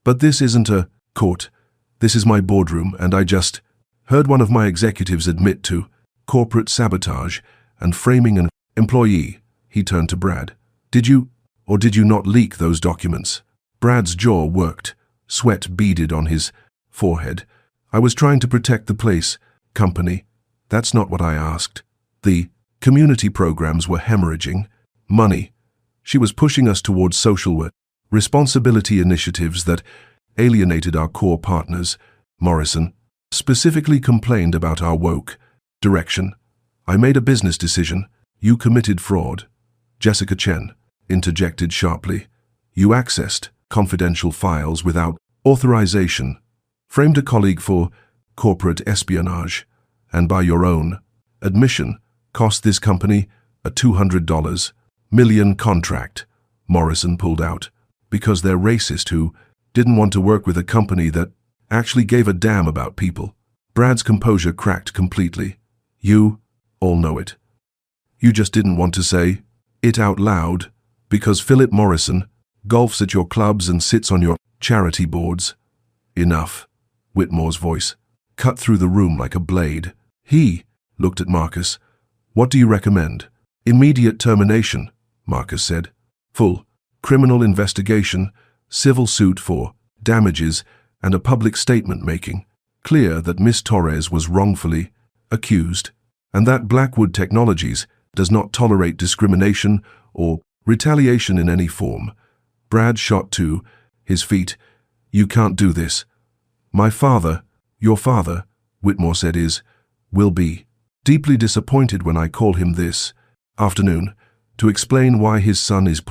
But this isn't a court. This is my boardroom, and I just heard one of my executives admit to corporate sabotage and framing an employee. He turned to Brad. Did you or did you not leak those documents? Brad's jaw worked. Sweat beaded on his forehead. I was trying to protect the place, company. That's not what I asked. The community programs were hemorrhaging money. She was pushing us towards social responsibility initiatives that alienated our core partners. Morrison specifically complained about our woke direction. I made a business decision. You committed fraud. Jessica Chen interjected sharply. You accessed confidential files without authorization, framed a colleague for corporate espionage, and by your own admission, cost this company a $200 million contract, Morrison pulled out, because they're racist who didn't want to work with a company that actually gave a damn about people. Brad's composure cracked completely. You all know it. You just didn't want to say it out loud because Philip Morrison golfs at your clubs and sits on your charity boards. Enough. Whitmore's voice cut through the room like a blade. He looked at Marcus. What do you recommend? Immediate termination, Marcus said. Full criminal investigation, civil suit for damages, and a public statement making clear that Miss Torres was wrongfully accused, and that Blackwood Technologies does not tolerate discrimination or retaliation in any form. Brad shot to his feet. You can't do this. My father, your father, Whitmore said, will be deeply disappointed when I call him this afternoon to explain why his son is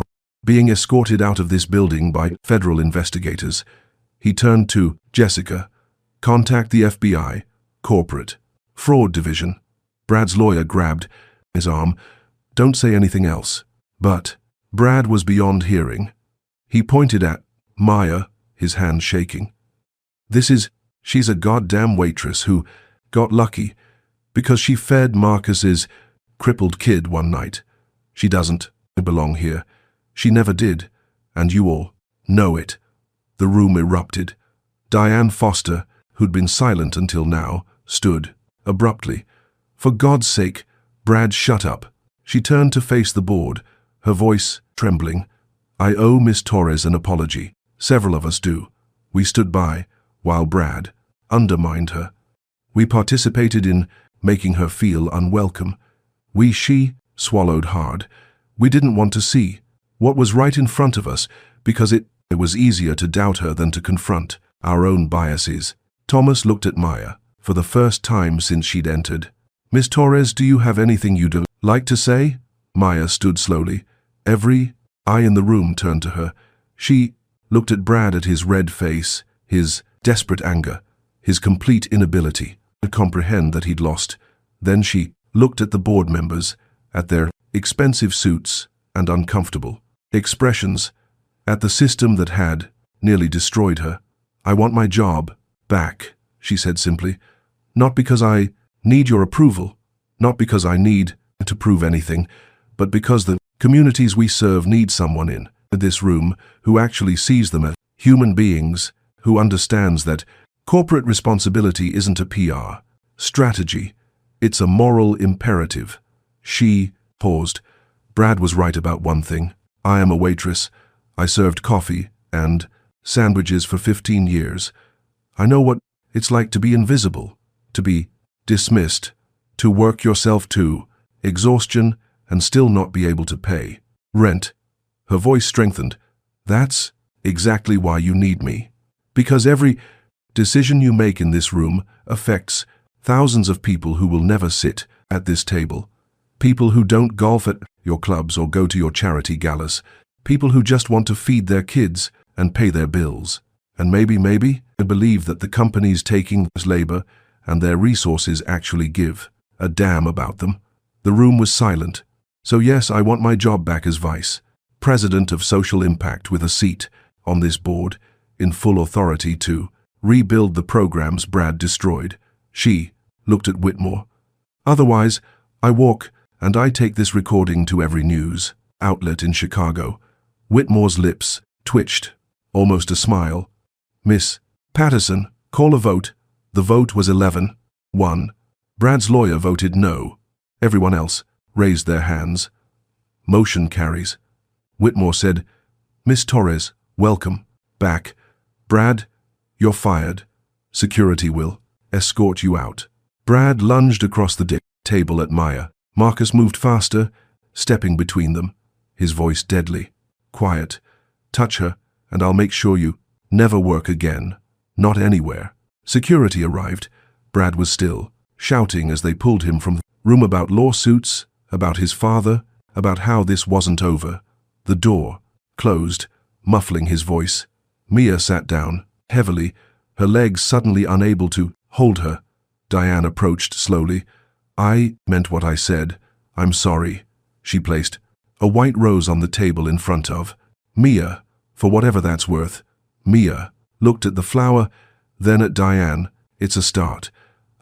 being escorted out of this building by federal investigators. He turned to Jessica. Contact the FBI, Corporate Fraud Division. Brad's lawyer grabbed his arm. Don't say anything else. But Brad was beyond hearing. He pointed at Maya, his hand shaking. She's a goddamn waitress who got lucky because she fed Marcus's crippled kid one night. She doesn't belong here. She never did, and you all know it. The room erupted. Diane Foster, who'd been silent until now, stood abruptly. For God's sake, Brad, shut up. She turned to face the board, her voice trembling. I owe Miss Torres an apology. Several of us do. We stood by while Brad undermined her. We participated in making her feel unwelcome. She swallowed hard. We didn't want to see what was right in front of us because it was easier to doubt her than to confront our own biases. Thomas looked at Maya for the first time since she'd entered. Miss Torres, do you have anything you'd like to say? Maya stood slowly. Every eye in the room turned to her. She looked at Brad, at his red face, his desperate anger, his complete inability to comprehend that he'd lost. Then she looked at the board members, at their expensive suits and uncomfortable expressions, at the system that had nearly destroyed her. I want my job back, she said simply. Not because I need your approval, not because I need to prove anything, but because the communities we serve need someone in this room who actually sees them as human beings, who understands that corporate responsibility isn't a PR strategy, it's a moral imperative. She paused. Brad was right about one thing. I am a waitress. I served coffee and sandwiches for 15 years. I know what it's like to be invisible, to be dismissed, to work yourself to exhaustion and still not be able to pay rent. Her voice strengthened. That's exactly why you need me. Because every decision you make in this room affects thousands of people who will never sit at this table. People who don't golf at your clubs or go to your charity galas. People who just want to feed their kids and pay their bills. And maybe believe that the companies taking this labor and their resources actually give a damn about them. The room was silent. So yes, I want my job back as vice president of social impact with a seat on this board in full authority to rebuild the programs Brad destroyed. She looked at Whitmore. Otherwise, I walk and I take this recording to every news outlet in Chicago. Whitmore's lips twitched, almost a smile. Miss Patterson, call a vote. The vote was 11-1. Brad's lawyer voted no. Everyone else raised their hands. Motion carries. Whitmore said, Miss Torres, welcome back. Brad, you're fired. Security will escort you out. Brad lunged across the table at Maya. Marcus moved faster, stepping between them, his voice deadly. Quiet. Touch her, and I'll make sure you never work again. Not anywhere. Security arrived. Brad was still, shouting as they pulled him from the room about lawsuits, about his father, about how this wasn't over. The door closed, muffling his voice. Mia sat down, heavily, her legs suddenly unable to hold her. Diane approached slowly. I meant what I said. I'm sorry. She placed a white rose on the table in front of Mia, for whatever that's worth. Mia looked at the flower, then at Diane. It's a start.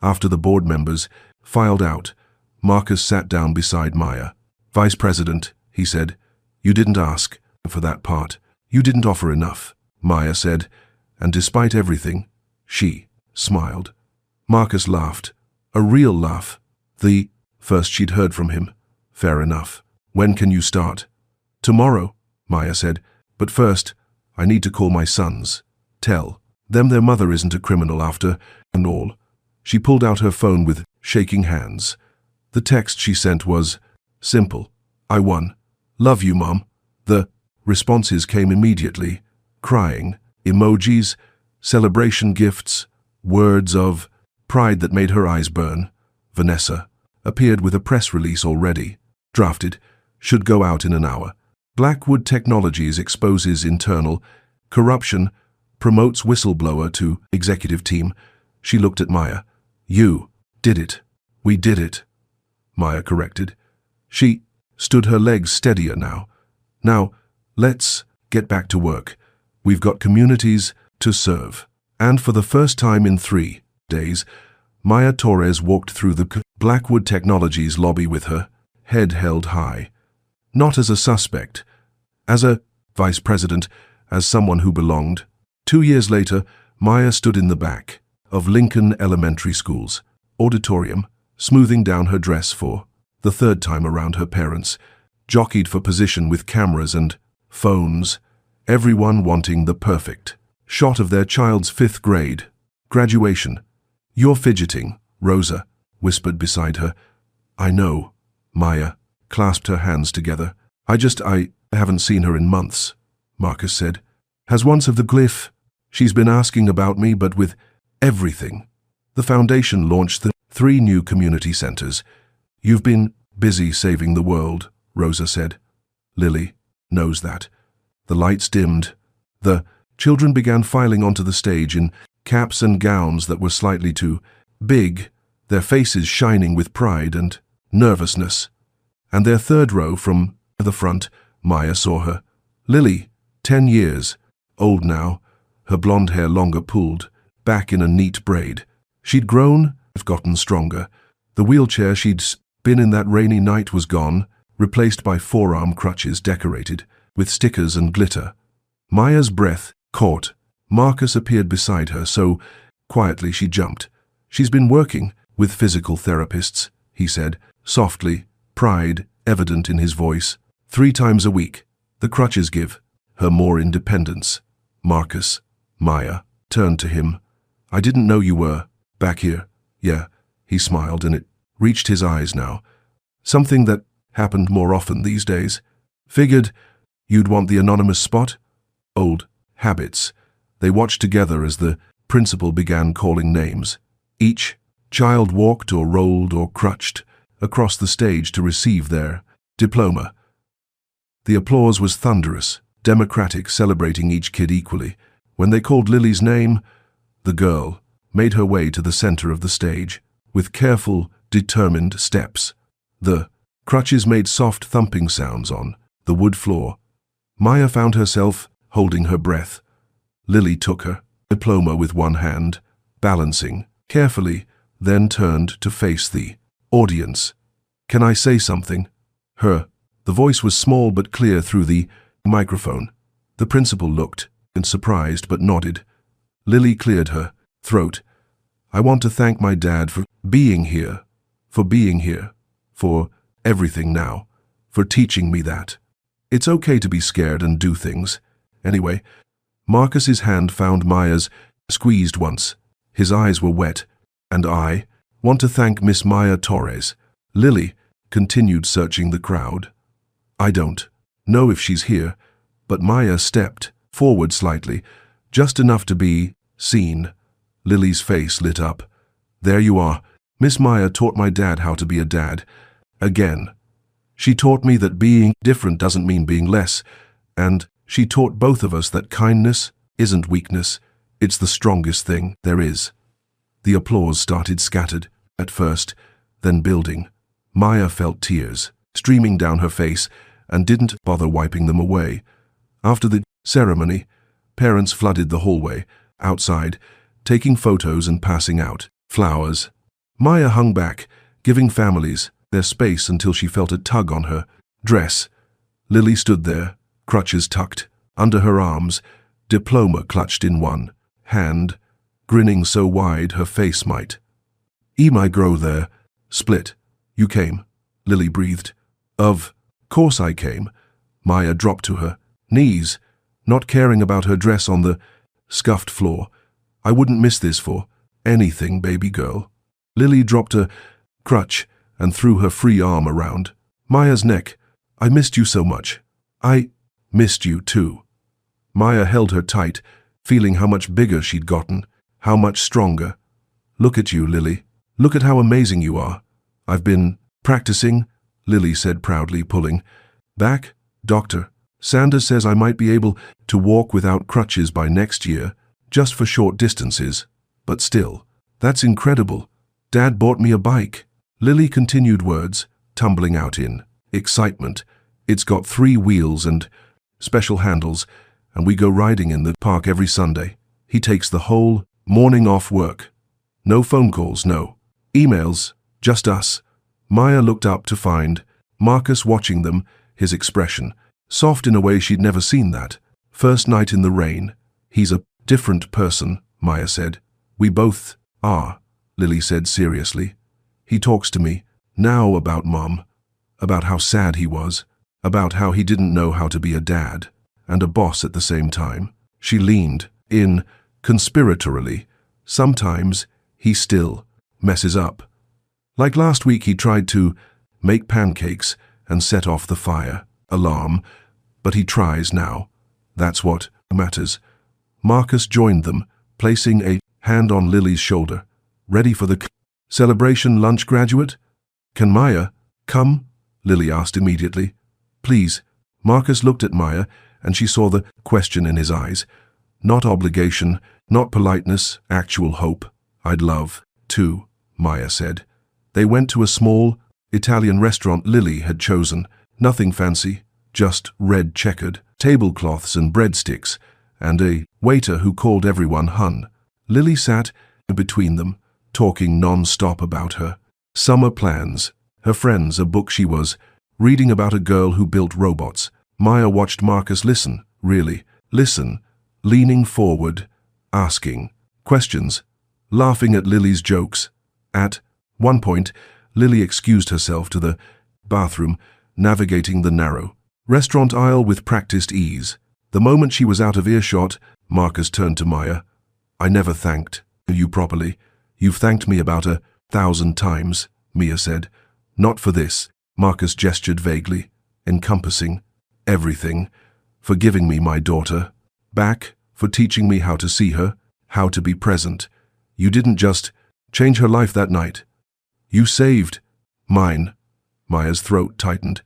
After the board members filed out, Marcus sat down beside Maya. Vice President, he said, you didn't ask for that part. You didn't offer enough, Maya said, and despite everything, she smiled. Marcus laughed. A real laugh. The first she'd heard from him. Fair enough. When can you start? Tomorrow, Maya said, but first, I need to call my sons. Tell them their mother isn't a criminal after and all. She pulled out her phone with shaking hands. The text she sent was simple. I won. Love you, Mom. The responses came immediately. Crying, emojis, celebration gifts, words of pride that made her eyes burn. Vanessa appeared with a press release already. Drafted. Should go out in an hour. Blackwood Technologies exposes internal corruption, promotes whistleblower to executive team. She looked at Maya. You did it. We did it. Maya corrected. She stood her legs steadier now. Now, let's get back to work. We've got communities to serve. And for the first time in 3 days, Maya Torres walked through the Blackwood Technologies lobby with her head held high. Not as a suspect, as a vice president, as someone who belonged. 2 years later, Maya stood in the back of Lincoln Elementary School's auditorium, smoothing down her dress for the 3rd time around her parents, jockeyed for position with cameras and phones, everyone wanting the perfect shot of their child's 5th grade graduation. You're fidgeting, Rosa whispered beside her. I know. Maya clasped her hands together. I haven't seen her in months, Marcus said. Has once of the glyph. She's been asking about me, but with everything. The foundation launched the 3 new community centers. You've been busy saving the world, Rosa said. Lily knows that. The lights dimmed. The children began filing onto the stage in caps and gowns that were slightly too big, their faces shining with pride and nervousness. And their 3rd row from the front, Maya saw her. Lily, 10 years, old now, her blonde hair longer pulled, back in a neat braid. She'd grown, gotten stronger. The wheelchair she'd been in that rainy night was gone, replaced by forearm crutches decorated with stickers and glitter. Maya's breath caught. Marcus appeared beside her, so quietly she jumped. She's been working with physical therapists, he said, softly, pride evident in his voice. 3 times a week. The crutches give her more independence. Marcus, Maya, turned to him. I didn't know you were back here. Yeah, he smiled, and it reached his eyes now. Something that happened more often these days. Figured you'd want the anonymous spot? Old habits. They watched together as the principal began calling names. Each child walked or rolled or crutched across the stage to receive their diploma. The applause was thunderous, democratic, celebrating each kid equally. When they called Lily's name, the girl made her way to the center of the stage with careful, determined steps. The crutches made soft thumping sounds on the wood floor. Maya found herself holding her breath. Lily took her diploma with one hand, balancing carefully, then turned to face the audience. Can I say something? The voice was small but clear through the microphone. The principal looked and surprised but nodded. Lily cleared her throat. I want to thank my dad for being here, for everything now, for teaching me that. It's okay to be scared and do things. Anyway, Marcus's hand found Maya's, squeezed once. His eyes were wet. And I want to thank Miss Maya Torres. Lily continued searching the crowd. I don't know if she's here, but Maya stepped forward slightly, just enough to be seen. Lily's face lit up. There you are. Miss Maya taught my dad how to be a dad. Again. She taught me that being different doesn't mean being less, and she taught both of us that kindness isn't weakness, it's the strongest thing there is. The applause started scattered, at first, then building. Maya felt tears streaming down her face and didn't bother wiping them away. After the ceremony, parents flooded the hallway, outside, taking photos and passing out flowers. Maya hung back, giving families their space until she felt a tug on her dress. Lily stood there, crutches tucked under her arms, diploma clutched in one hand, grinning so wide her face might grow there. Split. You came, Lily breathed. Of course I came. Maya dropped to her knees, not caring about her dress on the scuffed floor. I wouldn't miss this for anything, baby girl. Lily dropped a crutch and threw her free arm around Maya's neck. I missed you so much. I missed you too. Maya held her tight, feeling how much bigger she'd gotten, how much stronger. Look at you, Lily. Look at how amazing you are. I've been practicing, Lily said proudly, pulling back. Doctor Sanders says I might be able to walk without crutches by next year, just for short distances. But still, that's incredible. Dad bought me a bike. Lily continued words, tumbling out in excitement. It's got 3 wheels and special handles, and we go riding in the park every Sunday. He takes the whole morning off work. No phone calls, no emails, just us. Maya looked up to find Marcus watching them, his expression soft in a way she'd never seen that. First night in the rain. He's a different person, Maya said. We both are, Lily said seriously. He talks to me now about Mom, about how sad he was, about how he didn't know how to be a dad and a boss at the same time. She leaned in conspiratorially. Sometimes he still messes up. Like last week he tried to make pancakes and set off the fire alarm, but he tries now. That's what matters. Marcus joined them, placing a hand on Lily's shoulder. Ready for the celebration lunch, graduate? Can Maya come? Lily asked immediately. Please. Marcus looked at Maya, and she saw the question in his eyes. Not obligation, not politeness, actual hope. I'd love to, Maya said. They went to a small Italian restaurant Lily had chosen. Nothing fancy, just red checkered tablecloths and breadsticks, and a waiter who called everyone hun. Lily sat between them, talking non-stop about her summer plans, her friends, a book she was reading about a girl who built robots. Maya watched Marcus listen, really listen, leaning forward, asking questions, laughing at Lily's jokes. At one point, Lily excused herself to the bathroom, navigating the narrow restaurant aisle with practiced ease. The moment she was out of earshot, Marcus turned to Maya. I never thanked you properly. You've thanked me about 1,000 times, Mia said. Not for this, Marcus gestured vaguely, encompassing everything. For giving me my daughter back, for teaching me how to see her, how to be present. You didn't just change her life that night. You saved mine. Maya's throat tightened.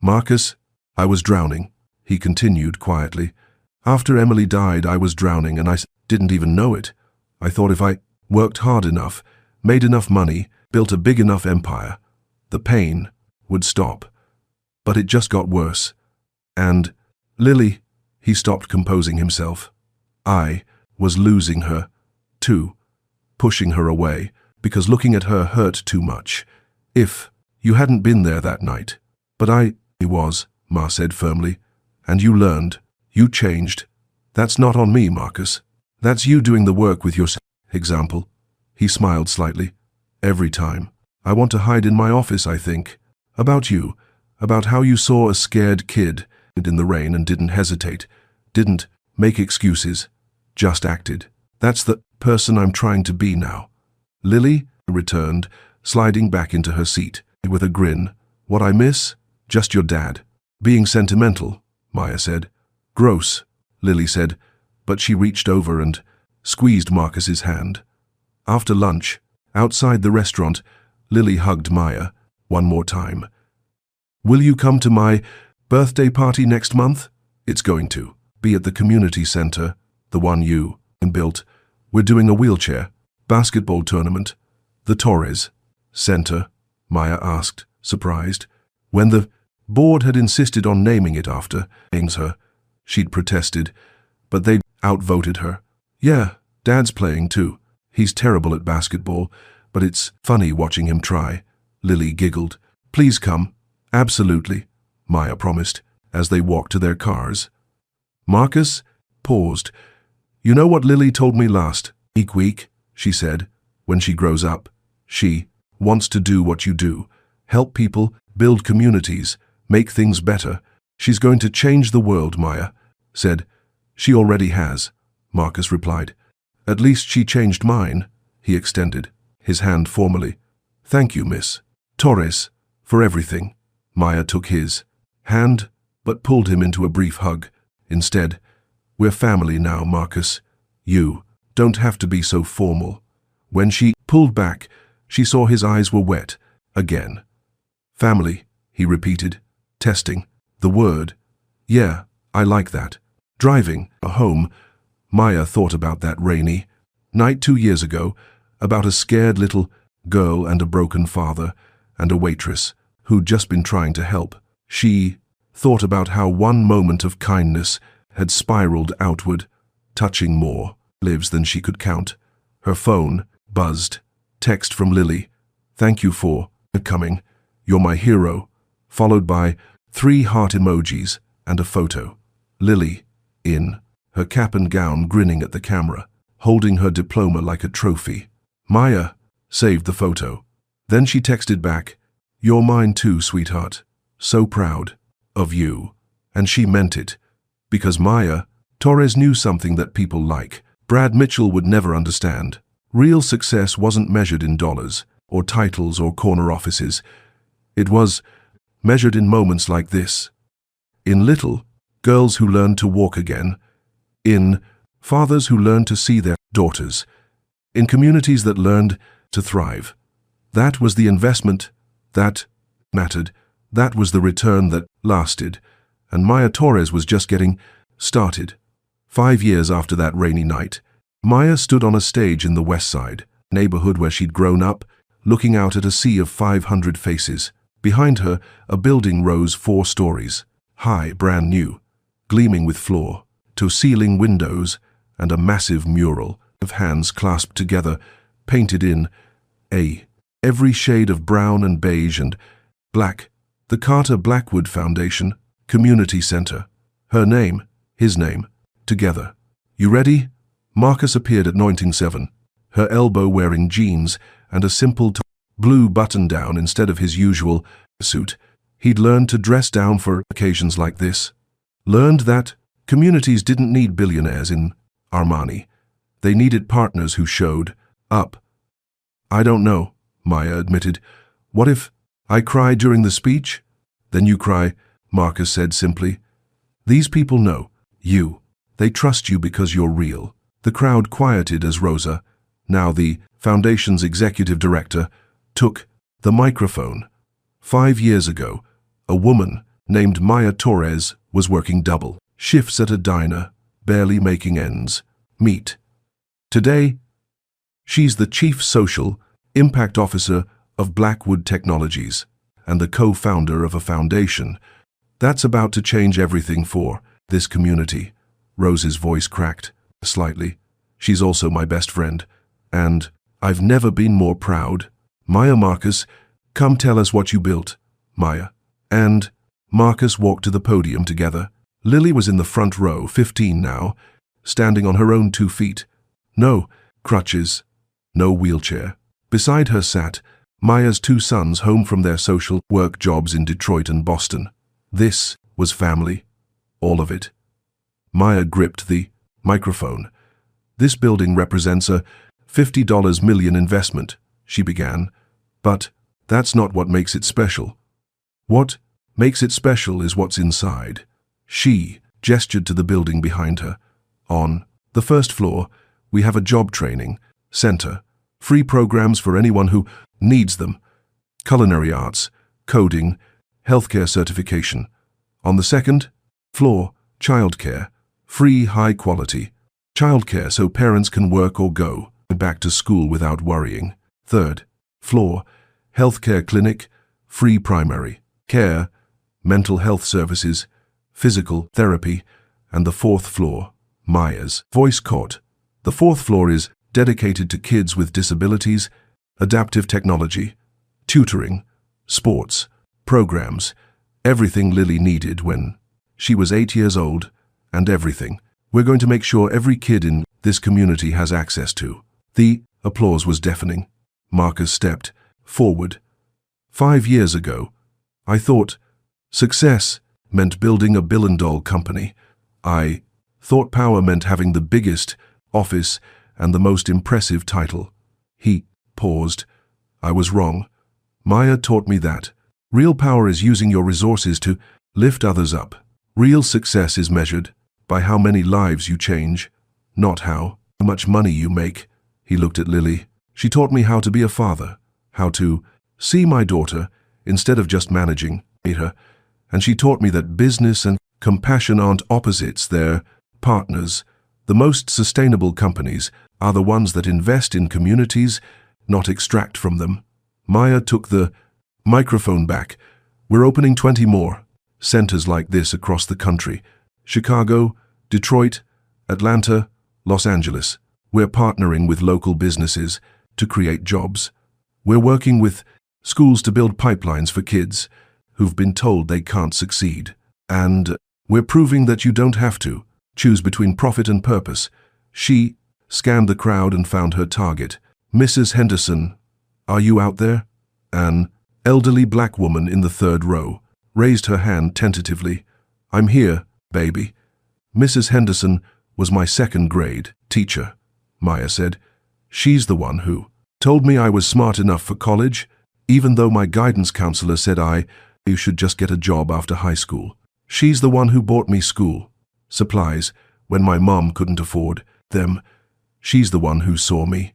Marcus, I was drowning, he continued quietly. After Emily died, I was drowning, and I didn't even know it. I thought if I worked hard enough, made enough money, built a big enough empire, the pain would stop. But it just got worse. And, Lily, he stopped, composing himself. I was losing her, too, pushing her away, because looking at her hurt too much. If you hadn't been there that night. But I was, Ma said firmly. And you learned. You changed. That's not on me, Marcus. That's you doing the work with your example. He smiled slightly. Every time. I want to hide in my office, I think. About you. About how you saw a scared kid in the rain and didn't hesitate. Didn't make excuses. Just acted. That's the person I'm trying to be now. Lily returned, sliding back into her seat, with a grin. What I miss? Just your dad. Being sentimental, Maya said. Gross, Lily said, but she reached over and squeezed Marcus's hand. After lunch, outside the restaurant, Lily hugged Maya one more time. Will you come to my birthday party next month? It's going to be at the community center, the one you built. We're doing a wheelchair Basketball tournament. The Torres Center, Maya asked, surprised. When the board had insisted on naming it after her, she'd protested, but they'd outvoted her. Yeah, Dad's playing too. He's terrible at basketball, but it's funny watching him try. Lily giggled. Please come. Absolutely, Maya promised, as they walked to their cars. Marcus paused. You know what Lily told me last week, she said. When she grows up, she wants to do what you do. Help people, build communities, make things better. She's going to change the world, Maya said. She already has, Marcus replied. At least she changed mine, he extended, his hand formally. Thank you, Miss Torres, for everything. Maya took his hand, but pulled him into a brief hug. Instead, we're family now, Marcus. You don't have to be so formal. When she pulled back, she saw his eyes were wet again. Family, he repeated, testing the word. Yeah, I like that. Driving home, Maya thought about that rainy night 2 years ago, about a scared little girl and a broken father, and a waitress who'd just been trying to help. She thought about how one moment of kindness had spiraled outward, touching more lives than she could count. Her phone buzzed. Text from Lily. Thank you for coming. You're my hero. Followed by 3 heart emojis and a photo. Lily, in her cap and gown, grinning at the camera, holding her diploma like a trophy. Maya saved the photo. Then she texted back, You're mine too, sweetheart. So proud of you. And she meant it. Because Maya Torres knew something that people like Brad Mitchell would never understand. Real success wasn't measured in dollars, or titles, or corner offices. It was measured in moments like this. In little girls who learned to walk again. In fathers who learned to see their daughters. In communities that learned to thrive. That was the investment that mattered. That was the return that lasted. And Maya Torres was just getting started. 5 years after that rainy night, Maya stood on a stage in the West Side neighborhood where she'd grown up, looking out at a sea of 500 faces. Behind her, a building rose 4 stories, high, brand new, gleaming with floor-to-ceiling windows and a massive mural of hands clasped together, painted in every shade of brown and beige and black. The Carter Blackwood Foundation Community Center. Her name, his name, together. You ready? Marcus appeared at 97, her elbow wearing jeans and a simple blue button-down instead of his usual suit. He'd learned to dress down for occasions like this. Learned that communities didn't need billionaires in Armani. They needed partners who showed up. I don't know, Maya admitted. What if I cry during the speech? Then you cry, Marcus said simply. These people know you. They trust you because you're real. The crowd quieted as Rosa, now the foundation's executive director, took the microphone. 5 years ago, a woman named Maya Torres was working double shifts at a diner, barely making ends meet. Today, she's the Chief Social Impact Officer of Blackwood Technologies and the co-founder of a foundation that's about to change everything for this community. Rose's voice cracked slightly. She's also my best friend, and I've never been more proud. Maya. Marcus, come tell us what you built. Maya and Marcus walked to the podium together. Lily was in the front row, 15 now, standing on her own 2 feet. No crutches, no wheelchair. Beside her sat Maya's 2 sons, home from their social work jobs in Detroit and Boston. This was family, all of it. Maya gripped the microphone. This building represents a $50 million investment, she began, but that's not what makes it special. What makes it special is what's inside. She gestured to the building behind her. On the first floor, we have a job training center, free programs for anyone who needs them, culinary arts, coding, healthcare certification. On the second floor, childcare, free high-quality childcare so parents can work or go back to school without worrying. Third floor, healthcare clinic, free primary care, mental health services, physical therapy, and the fourth floor, Maya's voice caught. The fourth floor is dedicated to kids with disabilities, adaptive technology, tutoring, sports, programs, everything Lily needed when she was 8 years old, and everything we're going to make sure every kid in this community has access to. The applause was deafening. Marcus stepped forward. 5 years ago, I thought success meant building a billion-dollar company. I thought power meant having the biggest office and the most impressive title. He paused. I was wrong. Maya taught me that real power is using your resources to lift others up. Real success is measured by how many lives you change, not how much money you make. He looked at Lily. She taught me how to be a father, how to see my daughter instead of just managing her, and she taught me that business and compassion aren't opposites, they're partners. The most sustainable companies are the ones that invest in communities, not extract from them. Maya took the microphone back. We're opening 20 more centers like this across the country. Chicago, Detroit, Atlanta, Los Angeles. We're partnering with local businesses to create jobs. We're working with schools to build pipelines for kids who've been told they can't succeed. And we're proving that you don't have to choose between profit and purpose. She scanned the crowd and found her target. Mrs. Henderson, are you out there? An elderly black woman in the third row raised her hand tentatively. I'm here, baby. Mrs. Henderson was my second-grade teacher, Maya said. She's the one who told me I was smart enough for college, even though my guidance counselor said you should just get a job after high school. She's the one who bought me school supplies when my mom couldn't afford them. She's the one who saw me.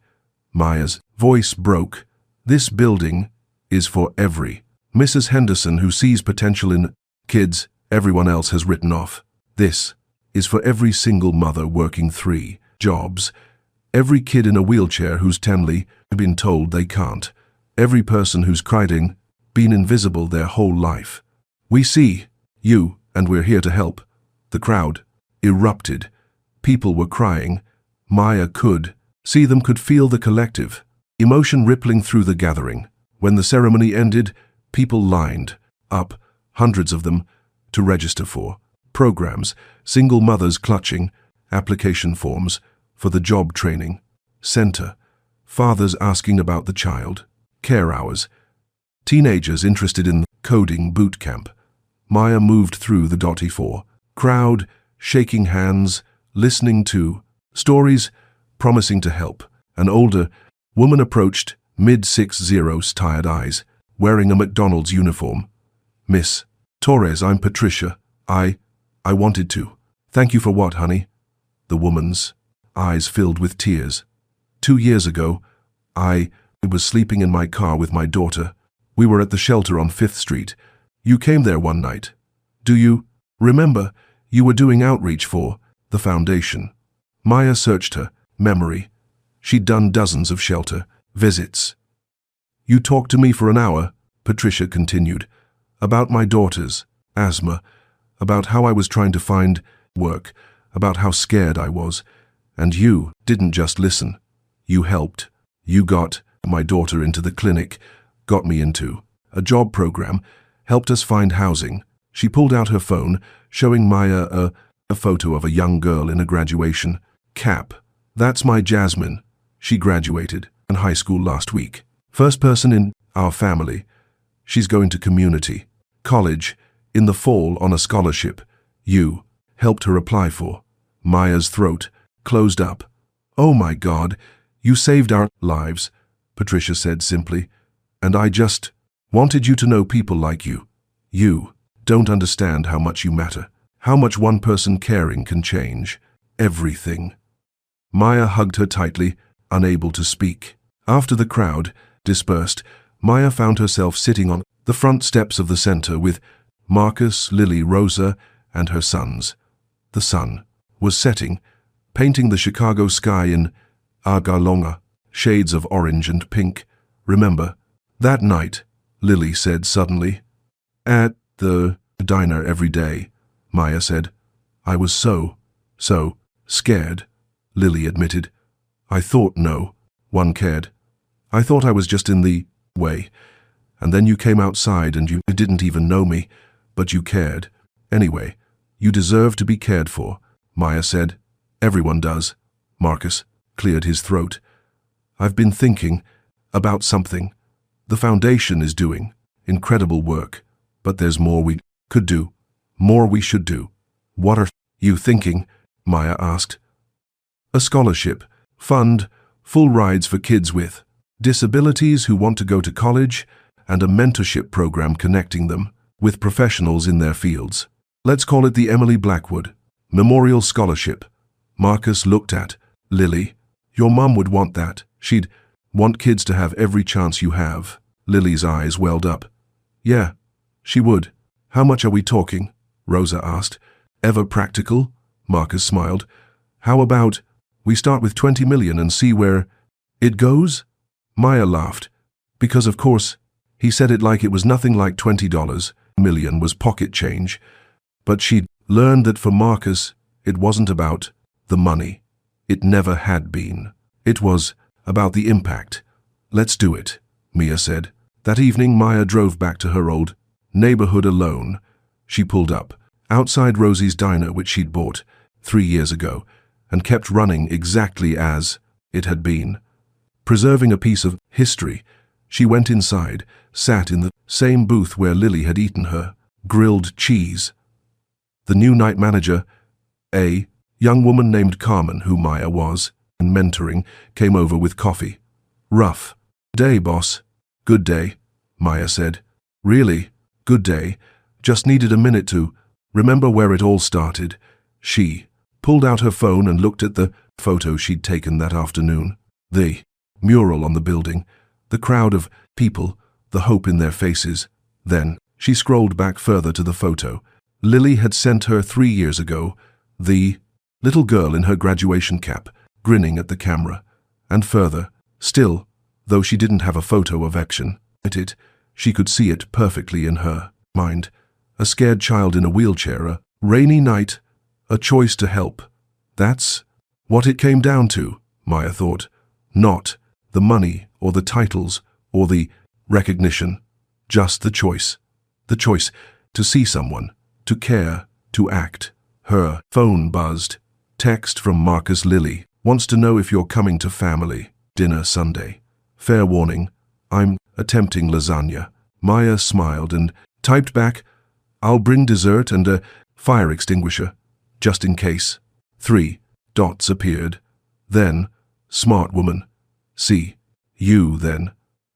Maya's voice broke. This building is for every Mrs. Henderson who sees potential in kids everyone else has written off. This is for every single mother working 3 jobs, every kid in a wheelchair who's been told they can't, every person who's crying, been invisible their whole life. We see you, and we're here to help. The crowd erupted. People were crying. Maya could see them, could feel the collective emotion rippling through the gathering. When the ceremony ended, people lined up, hundreds of them, to register for programs, single mothers clutching application forms for the job training center, fathers asking about the child care hours, teenagers interested in coding boot camp. Maya moved through the .4 crowd, shaking hands, listening to stories, promising to help. An older woman approached, mid-60s, tired eyes, wearing a McDonald's uniform. Miss Torres, I'm Patricia. I wanted to. Thank you for what, honey? The woman's eyes filled with tears. 2 years ago, I was sleeping in my car with my daughter. We were at the shelter on 5th Street. You came there one night. Do you remember? You were doing outreach for the foundation. Maya searched her memory. She'd done dozens of shelter visits. You talked to me for an hour, Patricia continued, about my daughter's asthma, about how I was trying to find work, about how scared I was. And you didn't just listen. You helped. You got my daughter into the clinic, got me into a job program, helped us find housing. She pulled out her phone, showing Maya a photo of a young girl in a graduation cap. That's my Jasmine. She graduated in high school last week. First person in our family. She's going to community college in the fall on a scholarship you helped her apply for. Maya's throat closed up. Oh my God, you saved our lives, Patricia said simply. And I just wanted you to know people like you. You don't understand how much you matter, how much one person caring can change everything. Maya hugged her tightly, unable to speak. After the crowd dispersed, Maya found herself sitting on the front steps of the center with Marcus, Lily, Rosa, and her sons. The sun was setting, painting the Chicago sky in Argalonga shades of orange and pink. Remember, that night, Lily said suddenly. At the diner every day, Maya said. I was so scared, Lily admitted. I thought no one cared. I thought I was just in the way. And then you came outside and you didn't even know me, but you cared. Anyway, you deserve to be cared for, Maya said. Everyone does. Marcus cleared his throat. I've been thinking about something. The foundation is doing incredible work, but there's more we could do, more we should do. What are you thinking? Maya asked. A scholarship fund, full rides for kids with disabilities who want to go to college, and a mentorship program connecting them with professionals in their fields. Let's call it the Emily Blackwood Memorial Scholarship. Marcus looked at Lily. Your mum would want that. She'd want kids to have every chance you have. Lily's eyes welled up. Yeah, she would. How much are we talking? Rosa asked. Ever practical? Marcus smiled. How about we start with 20 million and see where it goes? Maya laughed. Because of course, he said it like it was nothing like $20 million was pocket change. But she'd learned that for Marcus, it wasn't about the money. It never had been. It was about the impact. Let's do it, Mia said. That evening, Maya drove back to her old neighborhood alone. She pulled up outside Rosie's diner, which she'd bought 3 years ago, and kept running exactly as it had been. Preserving a piece of history, she went inside, sat in the same booth where Lily had eaten her grilled cheese. The new night manager, a young woman named Carmen, who Maya was mentoring, came over with coffee. Rough day, boss. Good day, Maya said. Really? Good day. Just needed a minute to remember where it all started. She pulled out her phone and looked at the photo she'd taken that afternoon. The mural on the building, the crowd of people, the hope in their faces. Then she scrolled back further to the photo. Lily had sent her 3 years ago, the little girl in her graduation cap, grinning at the camera. And further, still, though she didn't have a photo of action at it, she could see it perfectly in her mind. A scared child in a wheelchair, a rainy night, a choice to help. That's what it came down to, Maya thought. Not the money or the titles or the recognition, just the choice. The choice to see someone, to care, to act. Her phone buzzed. Text from Marcus. Lily wants to know if you're coming to family dinner Sunday. Fair warning, I'm attempting lasagna. Maya smiled and typed back, I'll bring dessert and a fire extinguisher, just in case. 3 dots appeared. Then, smart woman. See you then.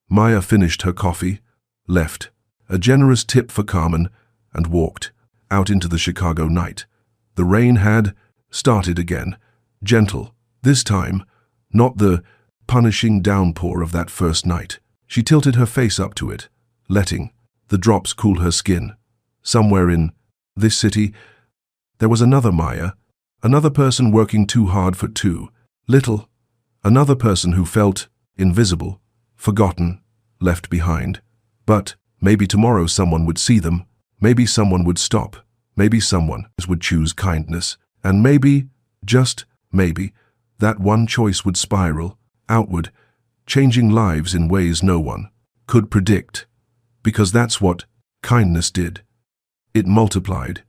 Maya finished her coffee, left a generous tip for Carmen, and walked out into the Chicago night. The rain had started again, gentle, this time, not the punishing downpour of that first night. She tilted her face up to it, letting the drops cool her skin. Somewhere in this city, there was another Maya, another person working too hard for too little, another person who felt invisible, forgotten, left behind. But maybe tomorrow someone would see them, maybe someone would stop, maybe someone would choose kindness, and maybe, just maybe, that one choice would spiral outward, changing lives in ways no one could predict. Because that's what kindness did. It multiplied.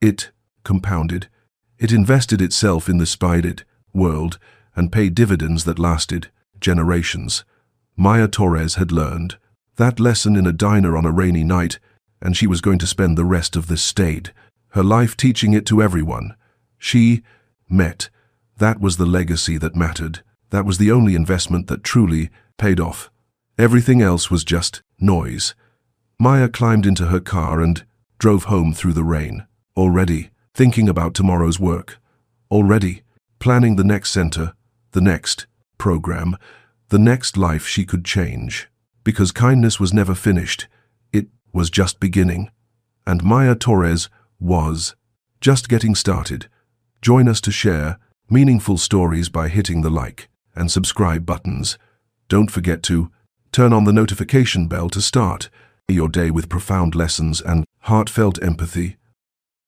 It compounded. It invested itself in the spidered world and paid dividends that lasted generations. Maya Torres had learned that lesson in a diner on a rainy night, and she was going to spend the rest of this stayed, her life teaching it to everyone she met. That was the legacy that mattered. That was the only investment that truly paid off. Everything else was just noise. Maya climbed into her car and drove home through the rain, already thinking about tomorrow's work, already planning the next center, the next program, the next life she could change. Because kindness was never finished, it was just beginning. And Maya Torres was just getting started. Join us to share meaningful stories by hitting the like and subscribe buttons. Don't forget to turn on the notification bell to start your day with profound lessons and heartfelt empathy.